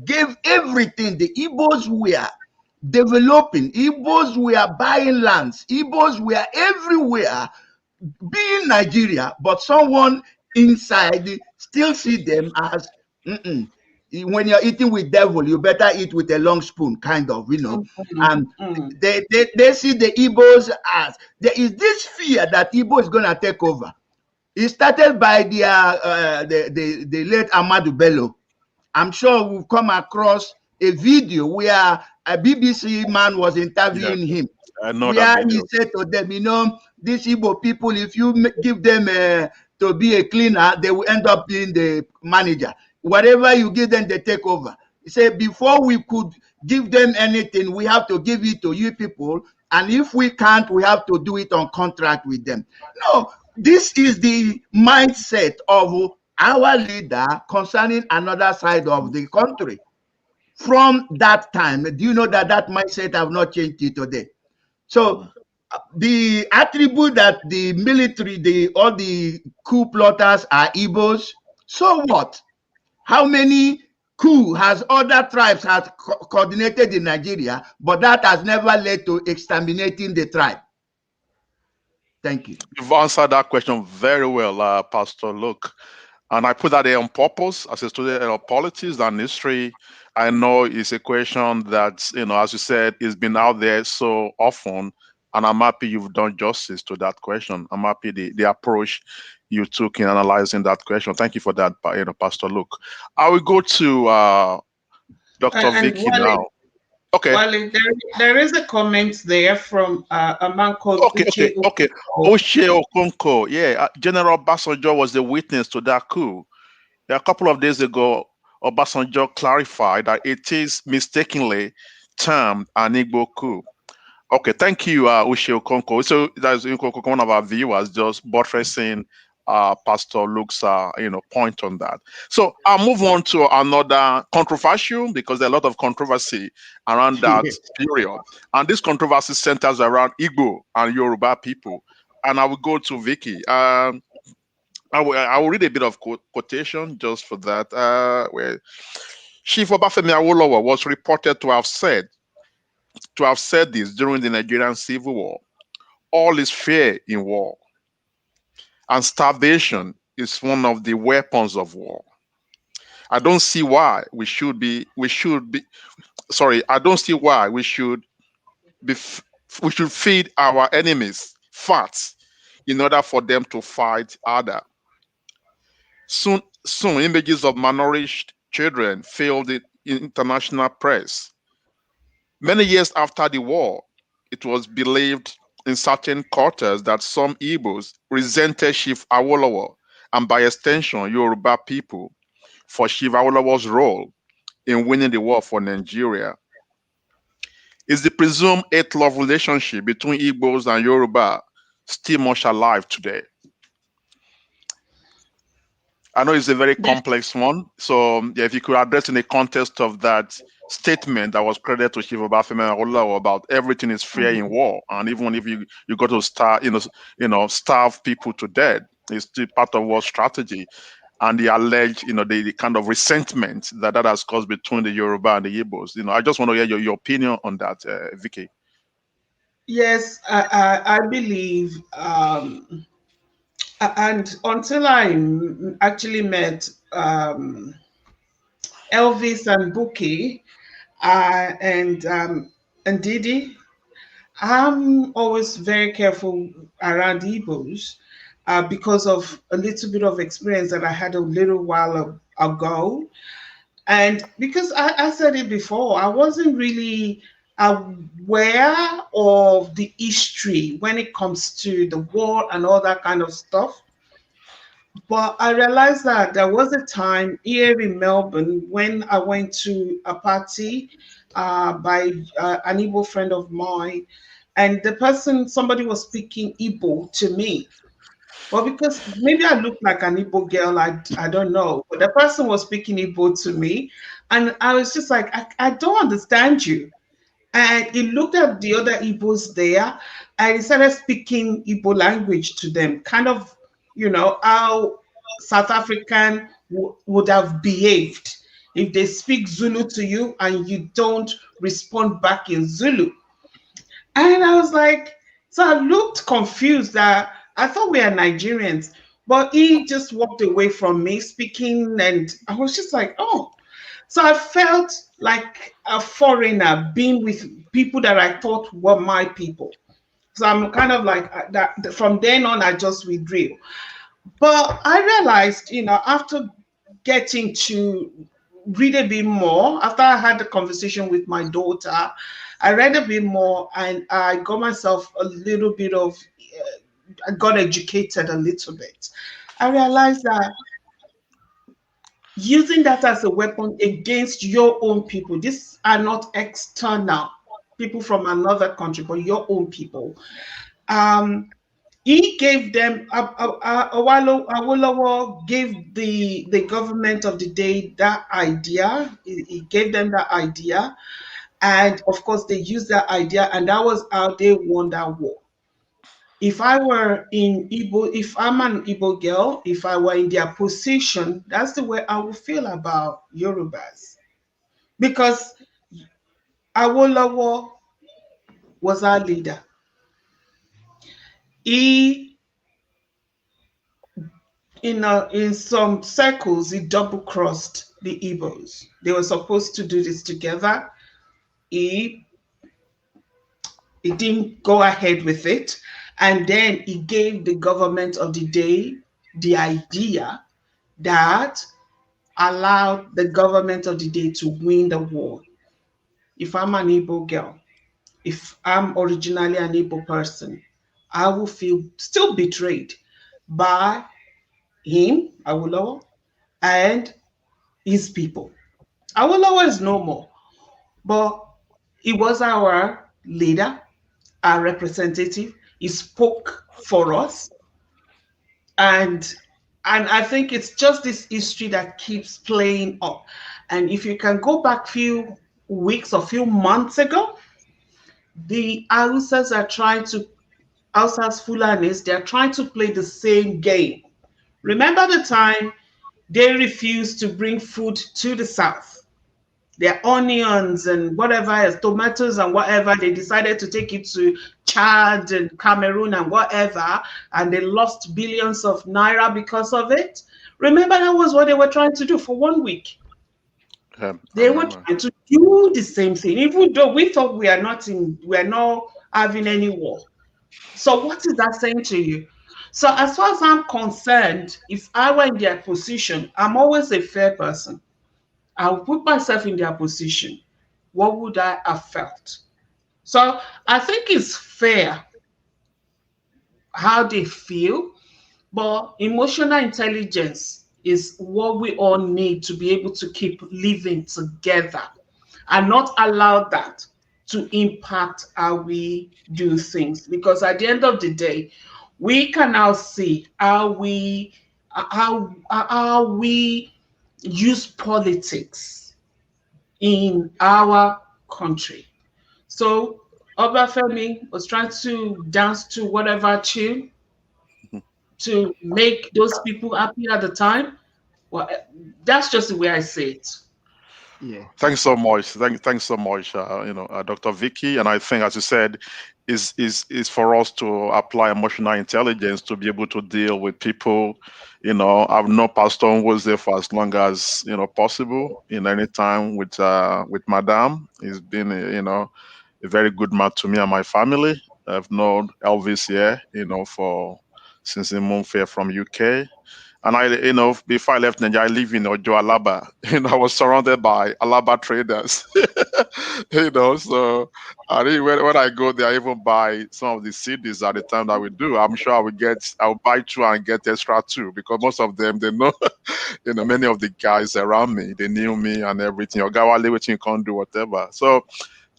gave everything. The Igbos were developing, Igbos were buying lands, Igbos were everywhere, being Nigeria, but someone inside still see them as when you're eating with devil, you better eat with a long spoon, kind of, you know. And they see the Igbos as there is this fear that Igbo is gonna take over. It started by the late Ahmadu Bello. I'm sure we've come across a video where a BBC man was interviewing him. Where he said to them, you know, these Igbo people, if you give them to be a cleaner, they will end up being the manager. Whatever you give them, they take over. He said, before we could give them anything, we have to give it to you people. And if we can't, we have to do it on contract with them. No, this is the mindset of our leader concerning another side of the country. From that time, do you know that that mindset have not changed till today? So the attribute that the military, all the coup plotters are Igbos, so what? How many coup has other tribes has coordinated in Nigeria, but that has never led to exterminating the tribe? Thank you. You've answered that question very well, Pastor Luke. And I put that there on purpose as a student of politics and history. I know it's a question that, you know, as you said, it's been out there so often. And I'm happy you've done justice to that question. I'm happy the approach you took in analyzing that question. Thank you for that, you know, Pastor Luke. I will go to Dr. Vicky now. Okay. Well, there is a comment there from a man called Okay. Uche Okonko. Yeah, General Obasanjo was the witness to that coup. A couple of days ago, Obasanjo clarified that it is mistakenly termed an Igbo coup. Okay, thank you, Uche Okonko. So that's one of our viewers just buttressing Pastor Luke's point on that. So I'll move on to another controversial, because there's a lot of controversy around that period. And this controversy centers around Igbo and Yoruba people. And I will go to Vicky. I will read a bit of quotation just for that. Where Chief Obafemi Awolowo was reported to have said this during the Nigerian Civil War. All is fair in war, and starvation is one of the weapons of war. I don't see why we should feed our enemies fat in order for them to fight harder. Soon images of malnourished children filled the international press. Many years after the war, it was believed in certain quarters that some Igbos resented Chief Awolowo, and by extension Yoruba people, for Chief Awolowo's role in winning the war for Nigeria. Is the presumed hate-love relationship between Igbos and Yoruba still much alive today? I know it's a very complex one. So yeah, if you could address in the context of that statement that was credited to Chief Obafemi Awolowo about everything is fair in war, and even if you got to starve people to death, it's still part of war strategy. And the alleged, the kind of resentment that has caused between the Yoruba and the Igbos. I just want to hear your opinion on that, Vicky. Yes, I believe, and until I actually met Elvis and Buki and Didi, I'm always very careful around Igbos because of a little bit of experience that I had a little while ago. And because I said it before, I wasn't really aware of the history when it comes to the war and all that kind of stuff. But I realized that there was a time here in Melbourne when I went to a party by an Igbo friend of mine, and somebody was speaking Igbo to me. Well, because maybe I look like an Igbo girl, I don't know. But the person was speaking Igbo to me, and I was just like, I don't understand you. And he looked at the other Igbos there, and he started speaking Igbo language to them, kind of, how South African would have behaved if they speak Zulu to you and you don't respond back in Zulu. And I was like, so I looked confused that I thought we are Nigerians, but he just walked away from me speaking, and I was just like, oh. So I felt like a foreigner being with people that I thought were my people. So I'm kind of like that. From then on, I just withdrew. But I realized, after getting to read a bit more, after I had the conversation with my daughter, I read a bit more and I got myself a little bit of, I got educated a little bit. I realized that using that as a weapon against your own people, these are not external people from another country, but your own people. He gave them, Awolowo gave the government of the day that idea. He gave them that idea. And of course, they used that idea, and that was how they won that war. If I were in Igbo, if I'm an Igbo girl, if I were in their position, that's the way I would feel about Yorubas. Because Awolowo was our leader. He, in some circles, he double-crossed the Igbos. They were supposed to do this together. He didn't go ahead with it. And then he gave the government of the day the idea that allowed the government of the day to win the war. If I'm an Igbo girl, if I'm originally an Igbo person, I will feel still betrayed by him, Awolowo, and his people. Awolowo is no more, but he was our leader, our representative. He spoke for us. And I think it's just this history that keeps playing up. And if you can go back few weeks or few months ago, the Hausas Fulanis, they're trying to play the same game. Remember the time they refused to bring food to the South? Their onions and whatever else, tomatoes and whatever, they decided to take it to Chad and Cameroon and whatever, and they lost billions of naira because of it. Remember, that was what they were trying to do for 1 week. They were trying to do the same thing, even though we thought we are not having any war. So what is that saying to you? So as far as I'm concerned, if I were in their position, I'm always a fair person. I'll put myself in their position. What would I have felt? So I think it's fair how they feel, but emotional intelligence is what we all need to be able to keep living together and not allow that to impact how we do things. Because at the end of the day, we can now see how we how we use politics in our country. So Obafemi was trying to dance to whatever tune to make those people happy at the time. Well, that's just the way I say it. Yeah. Thanks so much. Thanks so much, Dr. Vicky. And I think, as you said, is for us to apply emotional intelligence to be able to deal with people. I've known Pastor Nwoze for as long as possible. Any time with Madame, he's been a very good man to me and my family. I've known Elvis here, since he moved here from UK. And I, before I left Nigeria, I live in Ojo Alaba. I was surrounded by Alaba traders. So when I go there, I even buy some of the CDs at the time that we do. I'm sure I'll buy two and get extra two, because most of them, they know, many of the guys around me, they knew me and everything. Ogawale, which you can't do whatever. So,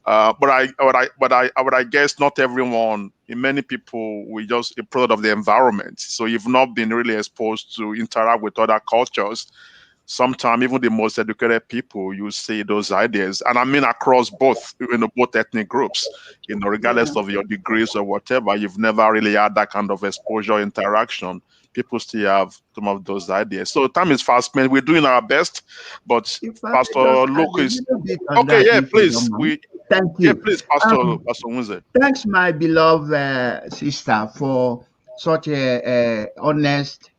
but I guess not everyone. Many people, we just a product of the environment. So you've not been really exposed to interact with other cultures. Sometimes even the most educated people, you see those ideas, and I mean across both ethnic groups. Regardless of your degrees or whatever, you've never really had that kind of exposure interaction. People still have some of those ideas. So time is fast spent. We're doing our best, but Pastor Luke is okay. Yeah, please. Thank you. Yeah, please, Pastor Nwoze. Thanks, my beloved sister, for such a honest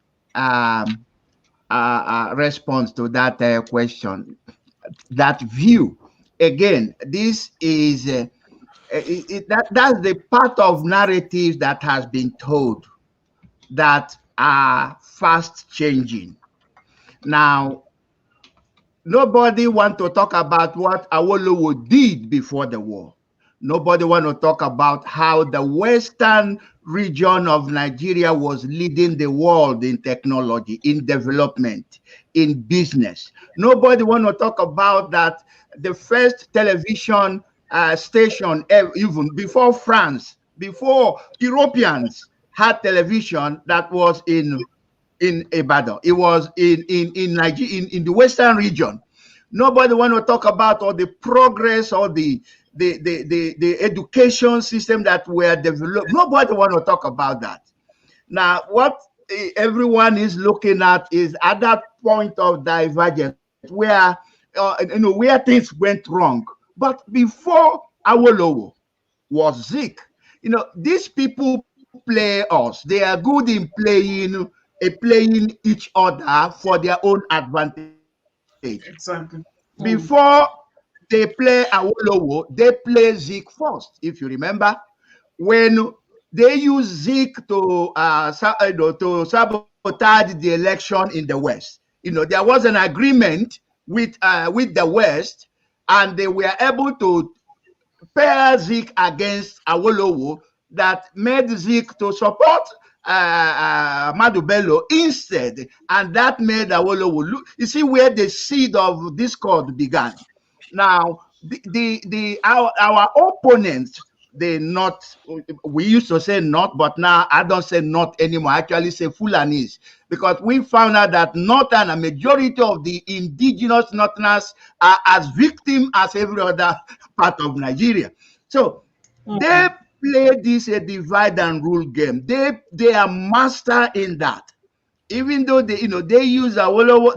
response to that question, that view. Again, this is that's the part of narratives that has been told that are fast changing. Now, nobody want to talk about what Awolowo did before the war. Nobody want to talk about how the western region of Nigeria was leading the world in technology, in development, in business. Nobody want to talk about that the first television station, even before France, before Europeans had television, that was in Ibadan. It was in Nigeria, in the western region. Nobody want to talk about all the progress or the education system that were developed. Nobody want to talk about that. Now, what everyone is looking at is at that point of divergence where where things went wrong. But before Awolowo was Zik, these people play us. They are good in playing each other for their own advantage. Exactly. Before they play Awolowo, they play Zik first. If you remember, when they use Zik to sabotage the election in the West, there was an agreement with the West, and they were able to pair Zik against Awolowo that made Zik to support Madu Bello instead, and that made Awolowo look. You see where the seed of discord began. Now, our opponents, we used to say not, but now I don't say not anymore. I actually say Fulanis, because we found out that Northern, a majority of the indigenous Northerners are as victims as every other part of Nigeria. So they play this a divide and rule game. They are master in that. Even though they use Awolowo,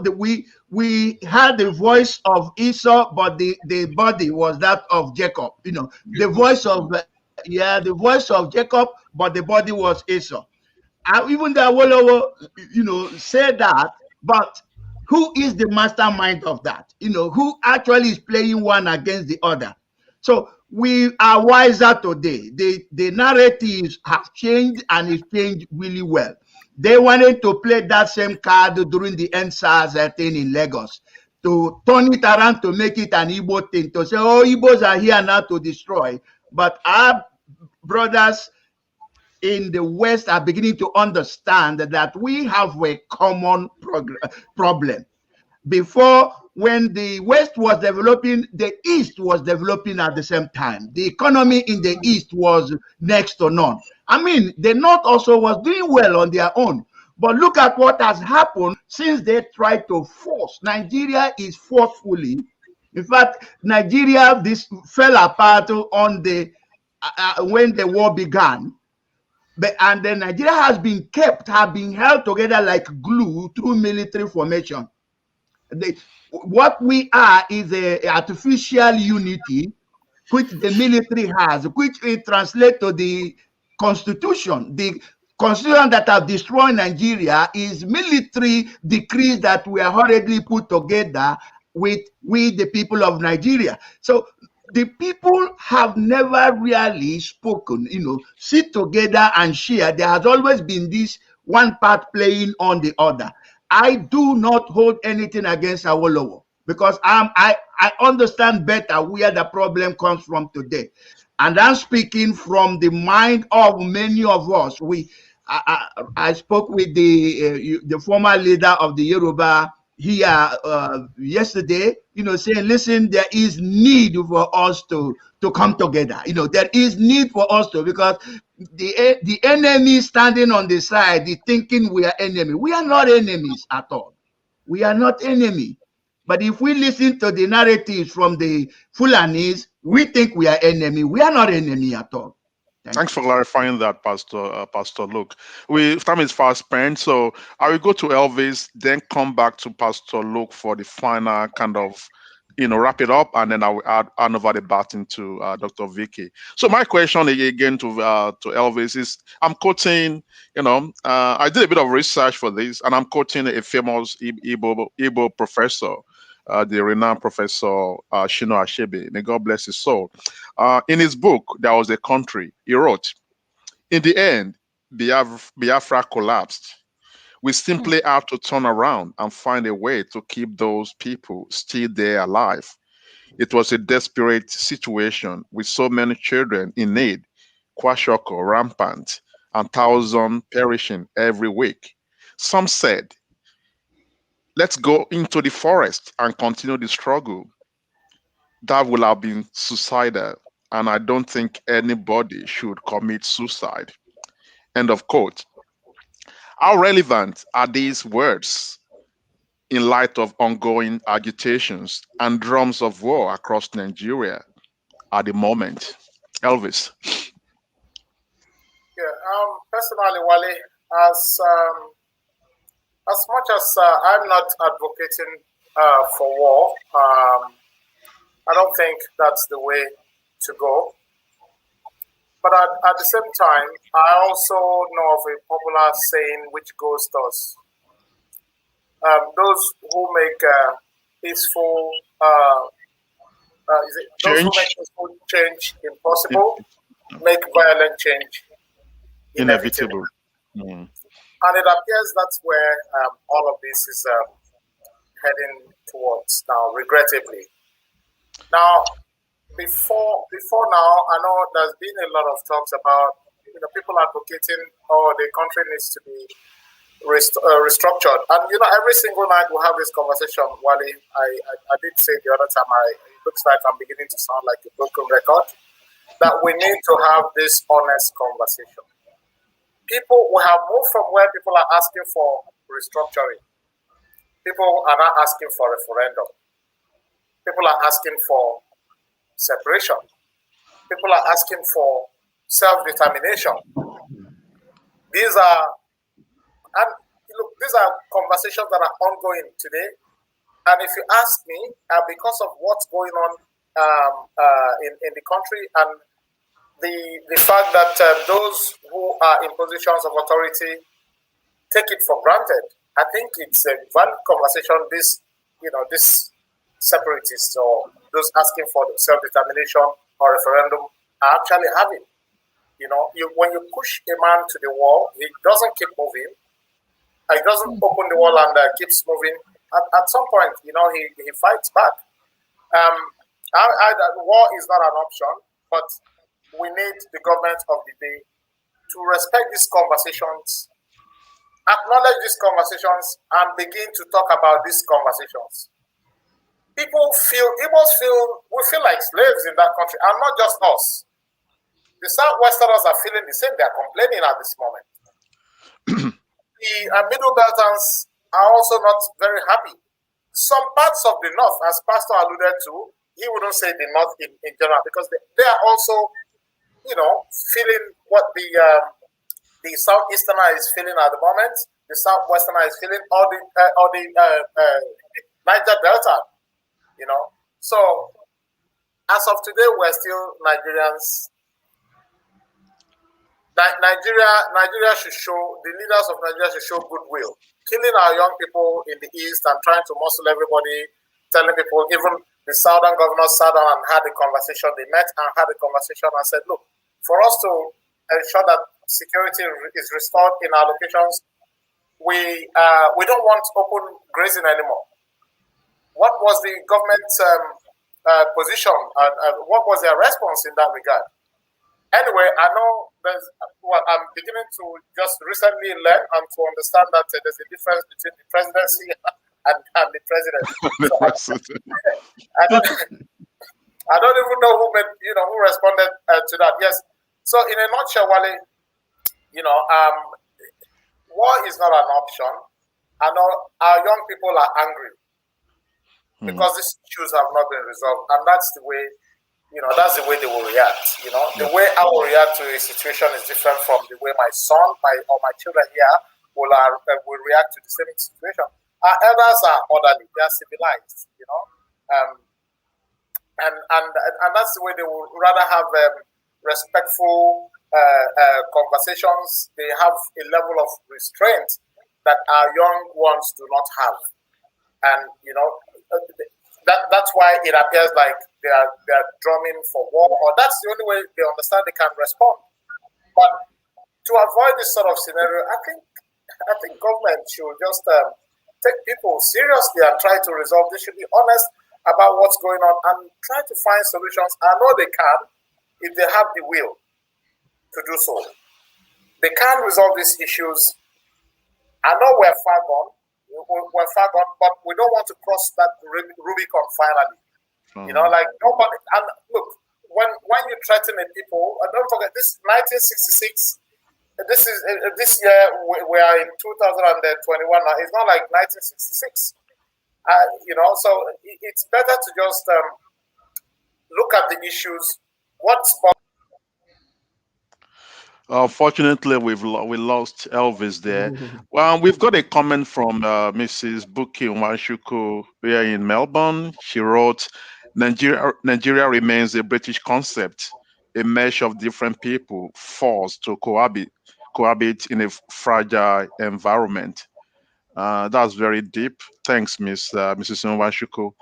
we had the voice of Esau, but the body was that of Jacob. The voice of Jacob, but the body was Esau. Even the Awolowo, said that, but who is the mastermind of that? Who actually is playing one against the other? So we are wiser today. The narratives have changed, and it's changed really well. They wanted to play that same card during the NSAS thing in Lagos, to turn it around to make it an Igbo thing, to say, oh, Igbos are here now to destroy. But our brothers in the West are beginning to understand that we have a common problem. Before, when the West was developing, the East was developing at the same time. The economy in the East was next to none. I mean, the North also was doing well on their own. But look at what has happened since they tried to force. Nigeria is forcefully. In fact, Nigeria this fell apart on the when the war began. And then Nigeria has been held together like glue through military formation. What we are is a artificial unity which the military has, which it translates to the constitution. The constitution that have destroyed Nigeria is military decrees that were hurriedly put together with we the people of Nigeria. So the people have never really spoken, sit together and share. There has always been this one part playing on the other. I do not hold anything against Awolowo because I understand better where the problem comes from today. And I'm speaking from the mind of many of us. I spoke with the former leader of the Yoruba here yesterday, saying, listen, there is need for us to come together. There is need for us to, because the enemy standing on the side, the thinking we are enemy. We are not enemies at all. We are not enemy. But if we listen to the narratives from the Fulanis, we think we are enemy. We are not enemy at all. Thanks for clarifying that, Pastor Luke. Time is fast spent, so I will go to Elvis, then come back to Pastor Luke for the final kind of, wrap it up, and then I will hand over the baton to Dr. Vicky. So my question again to Elvis is, I'm quoting, I did a bit of research for this, and I'm quoting a famous Igbo professor, the renowned Professor Shino Achebe. May God bless his soul. In his book, There Was a Country, he wrote, in the end, Biafra collapsed. We simply have to turn around and find a way to keep those people still there alive. It was a desperate situation with so many children in need, kwashoko rampant, and thousands perishing every week. Some said, let's go into the forest and continue the struggle. That will have been suicidal, and I don't think anybody should commit suicide. End of quote. How relevant are these words in light of ongoing agitations and drums of war across Nigeria at the moment? Elvis. Yeah, personally, Wale, as much as I'm not advocating for war, I don't think that's the way to go. But at the same time, I also know of a popular saying which goes thus. Those who make peaceful those who make peaceful change impossible make violent change inevitable. And it appears that's where all of this is heading towards now, regrettably. Now, before now, I know there's been a lot of talks about people advocating, the country needs to be restructured, and every single night we'll have this conversation. Wally, I did say the other time, it looks like I'm beginning to sound like a broken record. That we need to have this honest conversation. We have moved from where people are asking for restructuring. People are not asking for referendum. People are asking for separation. People are asking for self-determination. These are conversations that are ongoing today. And if you ask me, because of what's going on in the country and the fact that those who are in positions of authority take it for granted, I think it's a valid conversation. This separatists or those asking for self-determination or referendum are actually having. When you push a man to the wall, he doesn't keep moving. He doesn't open the wall and keeps moving. At some point, he fights back. War is not an option, but we need the government of the day to respect these conversations, acknowledge these conversations, and begin to talk about these conversations. We feel like slaves in that country, and not just us. The Southwesterners are feeling the same. They are complaining at this moment. the Middle Beltans are also not very happy. Some parts of the North, as Pastor alluded to, he wouldn't say the North in general, because they are also, feeling what the Southeasterner is feeling at the moment, the Southwesterner is feeling, or the Niger Delta, So, as of today, we're still Nigerians. Nigeria should show, the leaders of Nigeria should show goodwill. Killing our young people in the East and trying to muscle everybody, telling people, even the Southern governors sat down and had a conversation. They met and had a conversation and said, look, for us to ensure that security is restored in our locations, we don't want open grazing anymore. What was the government's position and what was their response in that regard? Anyway, I know I'm beginning to just recently learn and to understand that there's a difference between the presidency and the president. I don't even know who responded to that. Yes. So in a nutshell, Wale, war is not an option. I know our young people are angry because these issues have not been resolved, and that's the way. That's the way they will react. The way I will react to a situation is different from the way my son, or my children here will react to the same situation. Our elders are orderly; they are civilized. And that's the way they will rather have respectful conversations. They have a level of restraint that our young ones do not have, and that's why it appears like they are drumming for war, or that's the only way they understand they can respond. But to avoid this sort of scenario, I think government should just take people seriously and try to resolve. They should be honest about what's going on and try to find solutions. I know they can if they have the will to do so. They can resolve these issues. I know we're far gone. But we don't want to cross that Rubicon finally. Like nobody. And look, when you threaten the people, and don't forget this 1966. This year we are in 2021 now. It's not like 1966. So it's better to just look at the issues. What's Fortunately, we lost Elvis there. Well, we've got a comment from Mrs. Vicky O Show here in Melbourne. She wrote, Nigeria remains a British concept, a mesh of different people forced to cohabit in a fragile environment. That's very deep. Thanks, Mrs. Nwachukwu.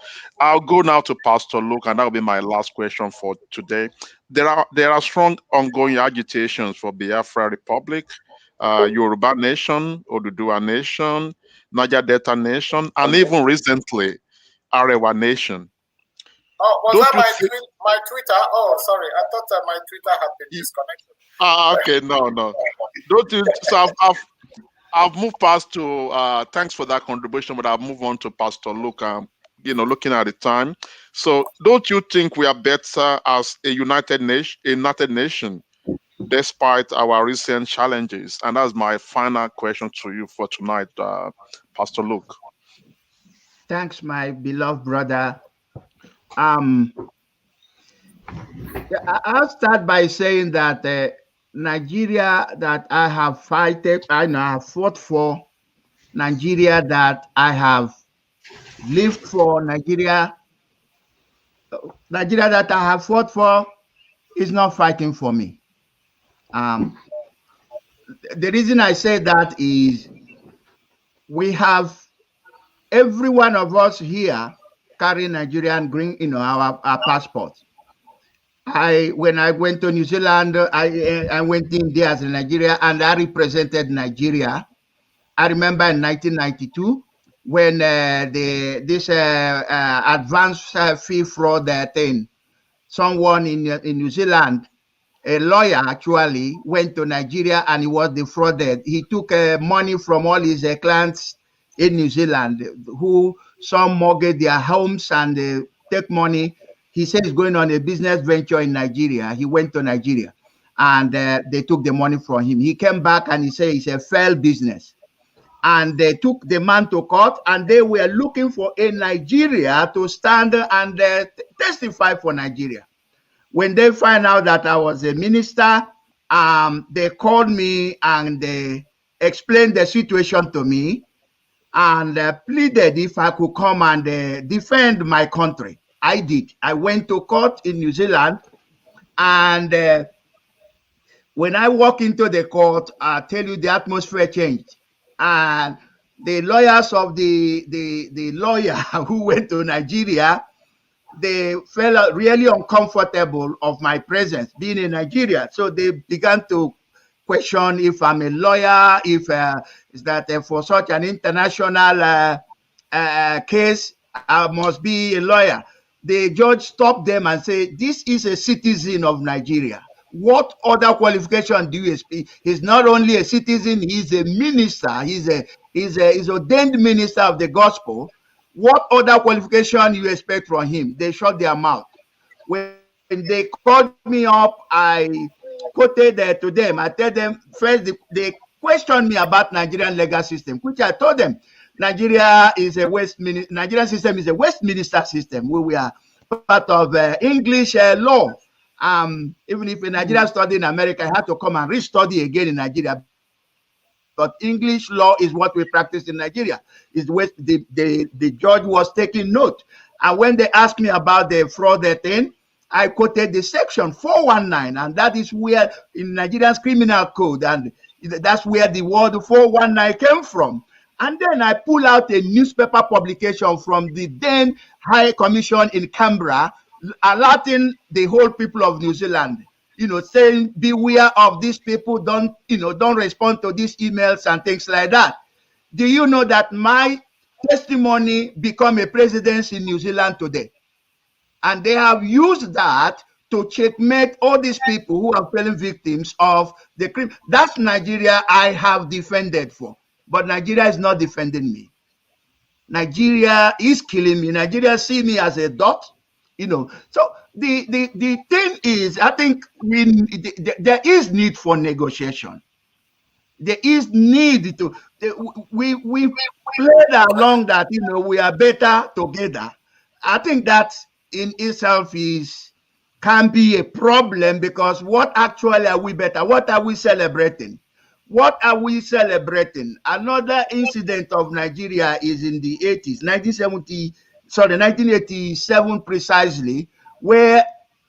I'll go now to Pastor Luke, and that'll be my last question for today. There are strong ongoing agitations for Biafra Republic, Yoruba Nation, Oduduwa Nation, Niger Delta Nation, and even recently, Arewa Nation. Oh, was that my Twitter? Oh, sorry. I thought my Twitter had been disconnected. Okay, no. Don't you? So I've moved past to thanks for that contribution, but I'll move on to Pastor Luke. Looking at the time. So, don't you think we are better as a united nation, despite our recent challenges? And that's my final question to you for tonight, Pastor Luke. Thanks, my beloved brother. I'll start by saying that Nigeria that I have fought for, Nigeria that I have lived for, Nigeria that I have fought for is not fighting for me. The reason I say that is we have every one of us here carrying Nigerian green, our passports. When I went to New Zealand, I went in there as a Nigeria, and I represented Nigeria. I remember in 1992 when this advanced fee fraud thing, someone in New Zealand, a lawyer actually went to Nigeria and he was defrauded. He took money from all his clients in New Zealand, who some mortgage their homes and take money. He said he's going on a business venture in Nigeria. He went to Nigeria and they took the money from him. He came back and he said it's a failed business. and they took the man to court, and they were looking for a Nigeria to stand and testify for Nigeria. When they find out that I was a minister, they called me and they explained the situation to me and pleaded if I could come and defend my country. I did. I went to court in New Zealand, and when I walk into the court, I tell you the atmosphere changed. And the lawyers of the lawyer who went to Nigeria, they felt really uncomfortable of my presence being in Nigeria. So they began to question if I'm a lawyer, if is that for such an international case, I must be a lawyer. The judge stopped them and said, this is a citizen of Nigeria. What other qualification do you expect? He's not only a citizen, he's a minister, he's ordained minister of the gospel. What other qualification you expect from him? They shut their mouth. When they called me up, I quoted to them. I told them first, they questioned me about Nigerian legal system, which I told them Nigeria is a Nigerian system is a Westminster system where we are part of English law. Even if a Nigerian studied in America, I had to come and restudy again in Nigeria. But English law is what we practice in Nigeria. The judge was taking note. And when they asked me about the fraud thing, I quoted the section 419, and that is where in Nigeria's criminal code, and that's where the word 419 came from. And then I pull out a newspaper publication from the then High Commission in Canberra, alerting the whole people of New Zealand, saying beware of these people, don't respond to these emails and things like that. Do you know that my testimony become a precedent in New Zealand today? And they have used that to checkmate all these people who are fallen victims of the crime. That's Nigeria I have defended for. But Nigeria is not defending me. Nigeria is killing me. Nigeria see me as a dot. So the thing is, I think there is need for negotiation. There is need to we played along that we are better together. I think that in itself can be a problem, because what actually are we better? What are we celebrating? What are we celebrating? Another incident of Nigeria is in the 80s, 1987 precisely, where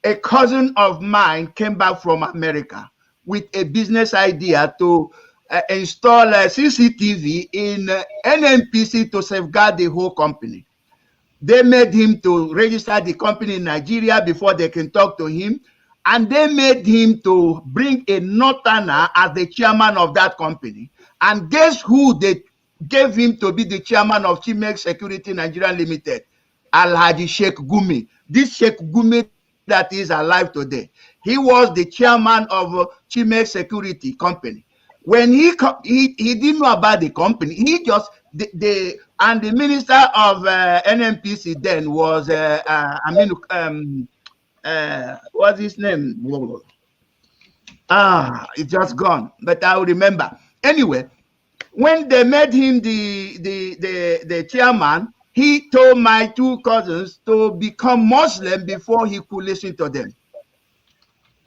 a cousin of mine came back from America with a business idea to install a CCTV in NNPC to safeguard the whole company. They made him to register the company in Nigeria before they can talk to him. And they made him to bring a Northerner as the chairman of that company. And guess who they gave him to be the chairman of Chimek Security Nigeria Limited? Alhaji Sheikh Gumi. This Sheikh Gumi that is alive today. He was the chairman of Chimek Security Company. When he didn't know about the company, he just and the minister of NNPC then was what's his name? It's just gone, but I'll remember. Anyway, when they made him the chairman, he told my two cousins to become Muslim before he could listen to them.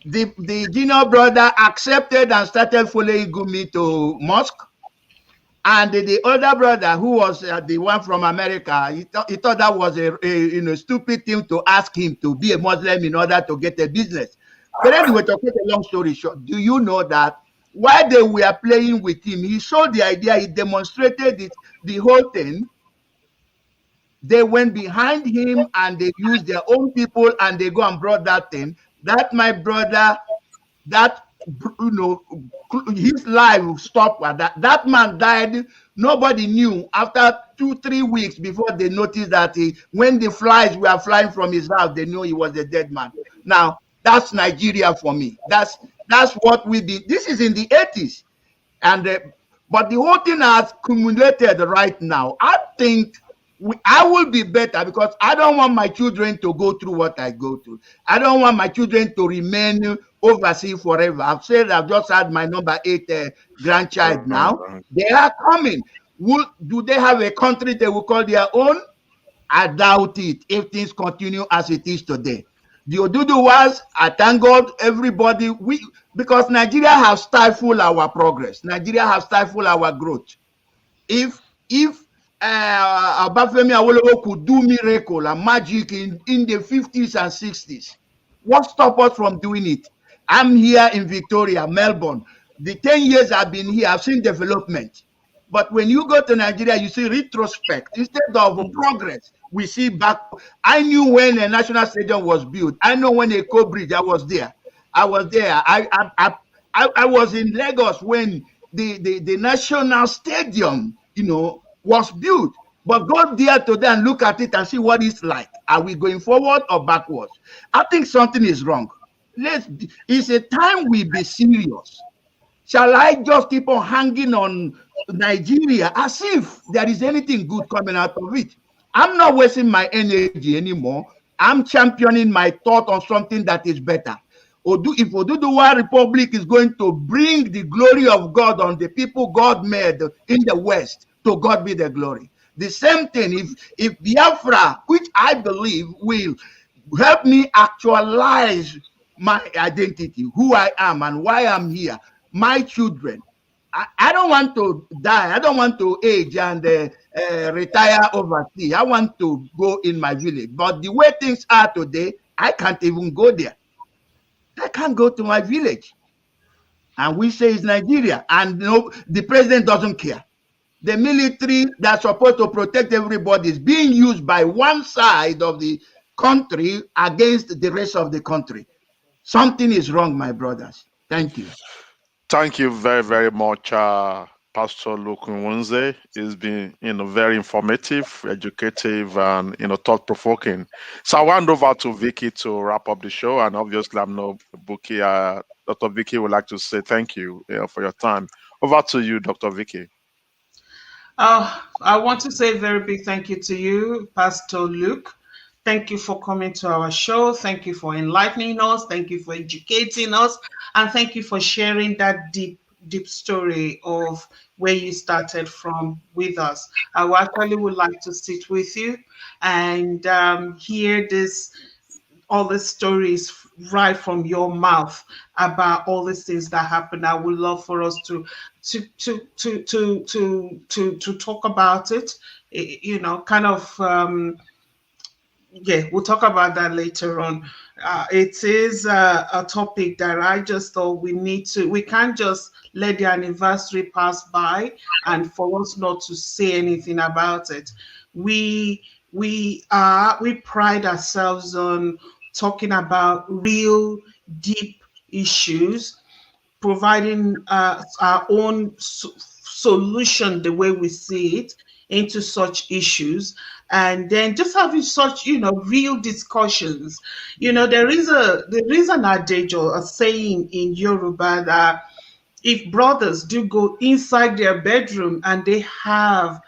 The junior brother accepted and started following Gumi to mosque. And the other brother, who was the one from America, he thought that was a stupid thing to ask him to be a Muslim in order to get a business. But anyway, to cut a long story short, do you know that while they were playing with him, he showed the idea, he demonstrated the whole thing. They went behind him and they used their own people and they go and brought that thing. That my brother, his life stopped with that. That man died. Nobody knew. After 2-3 weeks before they noticed that when the flies were flying from his house, they knew he was a dead man. Now, that's Nigeria for me. That's what we did. This is in the 80s. But the whole thing has accumulated right now. I think I will be better, because I don't want my children to go through what I go through. I don't want my children to remain overseas forever. I've said I've just had my number 8 grandchild now. They are coming. Do they have a country they will call their own? I doubt it if things continue as it is today. The Oduduwas, I thank God, everybody, because Nigeria has stifled our progress. Nigeria has stifled our growth. If Obafemi Awolowo could do miracle and magic in the 50s and 60s, what stopped us from doing it? I'm here in Victoria, Melbourne. The 10 years I've been here, I've seen development. But when you go to Nigeria, you see retrospect. Instead of progress, we see back. I knew when a national stadium was built. I know when a co-bridge, I was there. I was in Lagos when the national stadium, was built. But go there today and look at it and see what it's like. Are we going forward or backwards? I think something is wrong. It's a time we be serious. Shall I just keep on hanging on Nigeria as if there is anything good coming out of it? I'm not wasting my energy anymore. I'm championing my thought on something that is better. If Oduduwa Republic is going to bring the glory of God on the people God made in the West, to God be the glory. The same thing, if Biafra, which I believe will help me actualize my identity, who I am and why I'm here, my children, I don't want to die. I don't want to age and retire overseas. I want to go in my village. But the way things are today, I can't even go there. I can't go to my village. And we say it's Nigeria. And the president doesn't care. The military that's supposed to protect everybody is being used by one side of the country against the rest of the country. Something is wrong, my brothers. Thank you. Thank you very, very much, Pastor Luke Nwunze. It's been, very informative, educative, and thought-provoking. So I'll hand over to Vicky to wrap up the show, and obviously I'm no bookie. Dr. Vicky would like to say thank you, for your time. Over to you, Dr. Vicky. I want to say a very big thank you to you, Pastor Luke. Thank you for coming to our show. Thank you for enlightening us. Thank you for educating us. And thank you for sharing that deep story of where you started from with us. I actually would like to sit with you and hear all the stories right from your mouth about all these things that happen. I would love for us to talk about it. Yeah, we'll talk about that later on. It is a topic that I just thought we can't just let the anniversary pass by and for us not to say anything about it. We pride ourselves on talking about real deep issues, providing our own solution the way we see it into such issues, and then just having such real discussions. There is an adage or a saying in Yoruba that if brothers do go inside their bedroom and they have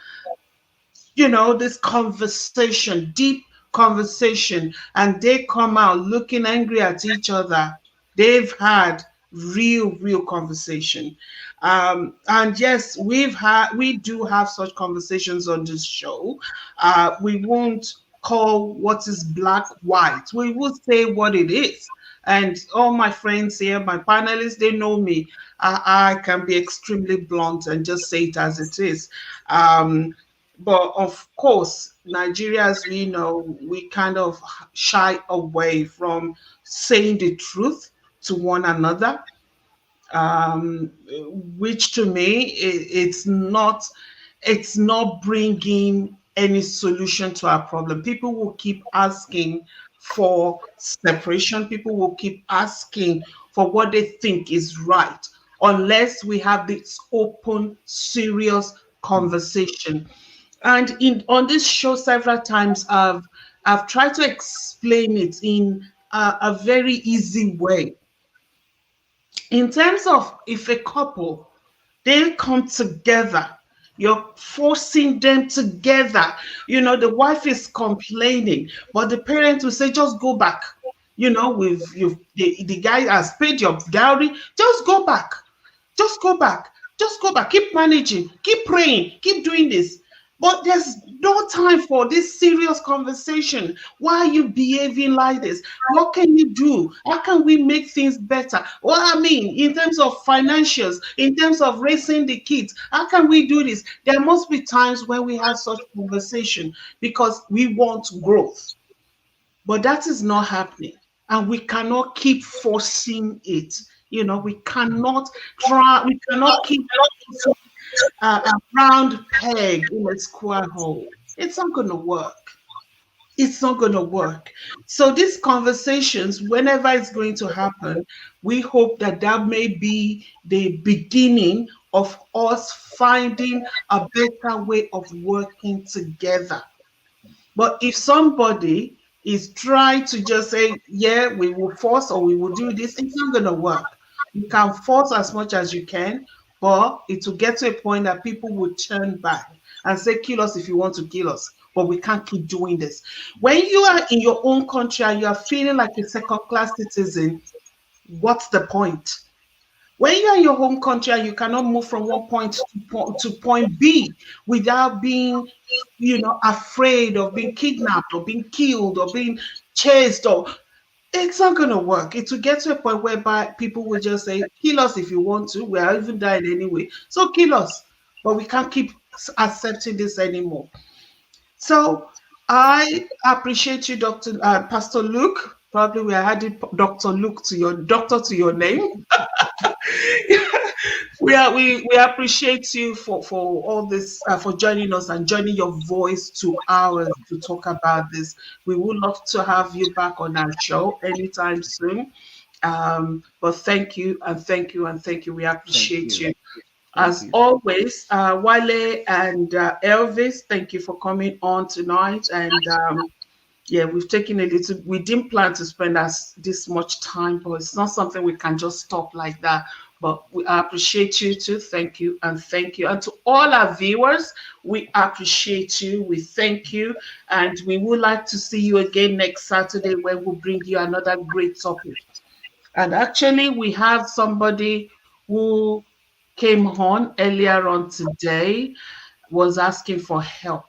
this conversation, deep conversation, and they come out looking angry at each other, they've had real conversation. And yes, we do have such conversations on this show. We won't call what is black white. We will say what it is. And all my friends here, my panelists, they know me. I can be extremely blunt and just say it as it is. But of course, Nigeria, as we know, we kind of shy away from saying the truth to one another, which to me, it's not bringing any solution to our problem. People will keep asking for separation. People will keep asking for what they think is right, unless we have this open, serious conversation. And on this show several times, I've tried to explain it in a very easy way. In terms of if a couple, they come together, you're forcing them together. The wife is complaining, but the parents will say, just go back. The guy has paid your dowry, just go back. Just go back. Just go back, keep managing, keep praying, keep doing this. But there's no time for this serious conversation. Why are you behaving like this? What can you do? How can we make things better? Well, I mean, in terms of financials, in terms of raising the kids, how can we do this? There must be times when we have such conversation because we want growth. But that is not happening. And we cannot keep forcing it. You know, we cannot keep a round peg in a square hole. It's not going to work. It's not going to work. So these conversations, whenever it's going to happen, we hope that that may be the beginning of us finding a better way of working together. But if somebody is trying to just say, yeah, we will force or we will do this, it's not going to work. You can force as much as you can, but it will get to a point that people will turn back and say, kill us if you want to kill us, but we can't keep doing this. When you are in your own country and you are feeling like a second-class citizen, what's the point? When you are in your home country and you cannot move from one point to point B without being, afraid of being kidnapped or being killed or being chased, or it's not going to work. It will get to a point whereby people will just say, kill us if you want to. We are even dying anyway. So kill us. But we can't keep accepting this anymore. So I appreciate you, Pastor Luke. Probably we are adding Dr. Luke to your name. We appreciate you for all this, for joining us and joining your voice to ours to talk about this. We would love to have you back on our show anytime soon. But thank you and thank you and thank you. We appreciate you. As always, Wale and Elvis, thank you for coming on tonight. And yeah, we've taken we didn't plan to spend this much time, but it's not something we can just stop like that. But we appreciate you too. Thank you and thank you. And to all our viewers, we appreciate you. We thank you. And we would like to see you again next Saturday when we'll bring you another great topic. And actually, we have somebody who came on earlier on today, was asking for help.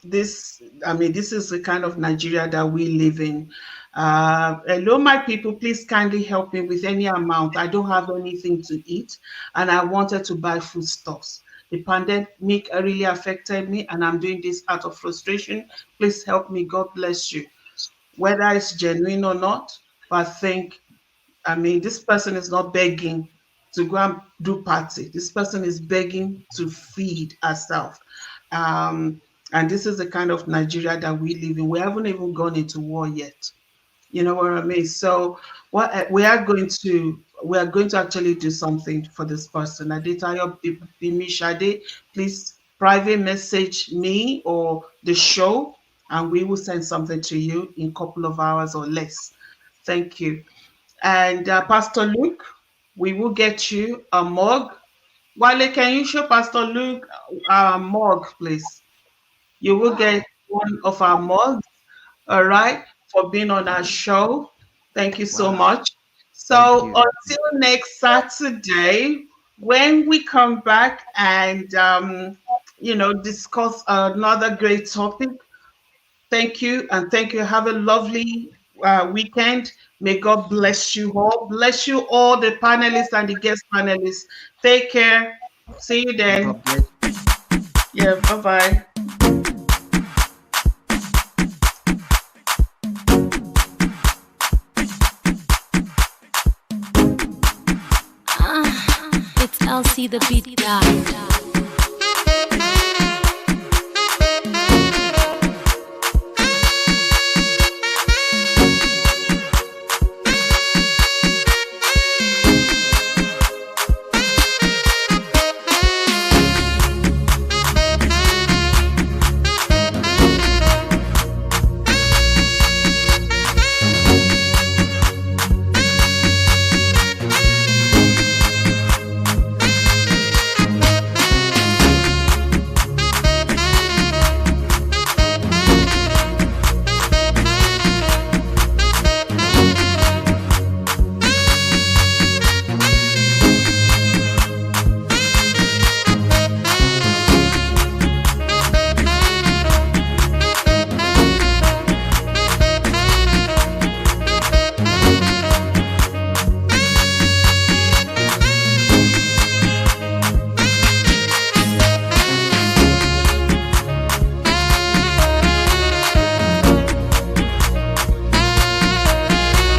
This is the kind of Nigeria that we live in. Hello, my people, please kindly help me with any amount. I don't have anything to eat, and I wanted to buy foodstuffs. The pandemic really affected me, and I'm doing this out of frustration. Please help me. God bless you. Whether it's genuine or not, but this person is not begging to go and do party. This person is begging to feed herself. And this is the kind of Nigeria that we live in. We haven't even gone into war yet. You know what I mean? So what we are going to actually do something for this person. Adetayo Bimishade, please private message me or the show, and we will send something to you in a couple of hours or less. Thank you. And Pastor Luke, we will get you a mug. Wale, can you show Pastor Luke a mug, please? You will get one of our mugs, all right, for being on our show. Thank you so much. So until next Saturday, when we come back and, discuss another great topic, thank you. And thank you. Have a lovely weekend. May God bless you all. Bless you all, the panelists and the guest panelists. Take care. See you then. Yeah, bye-bye. It's LC the beat guy.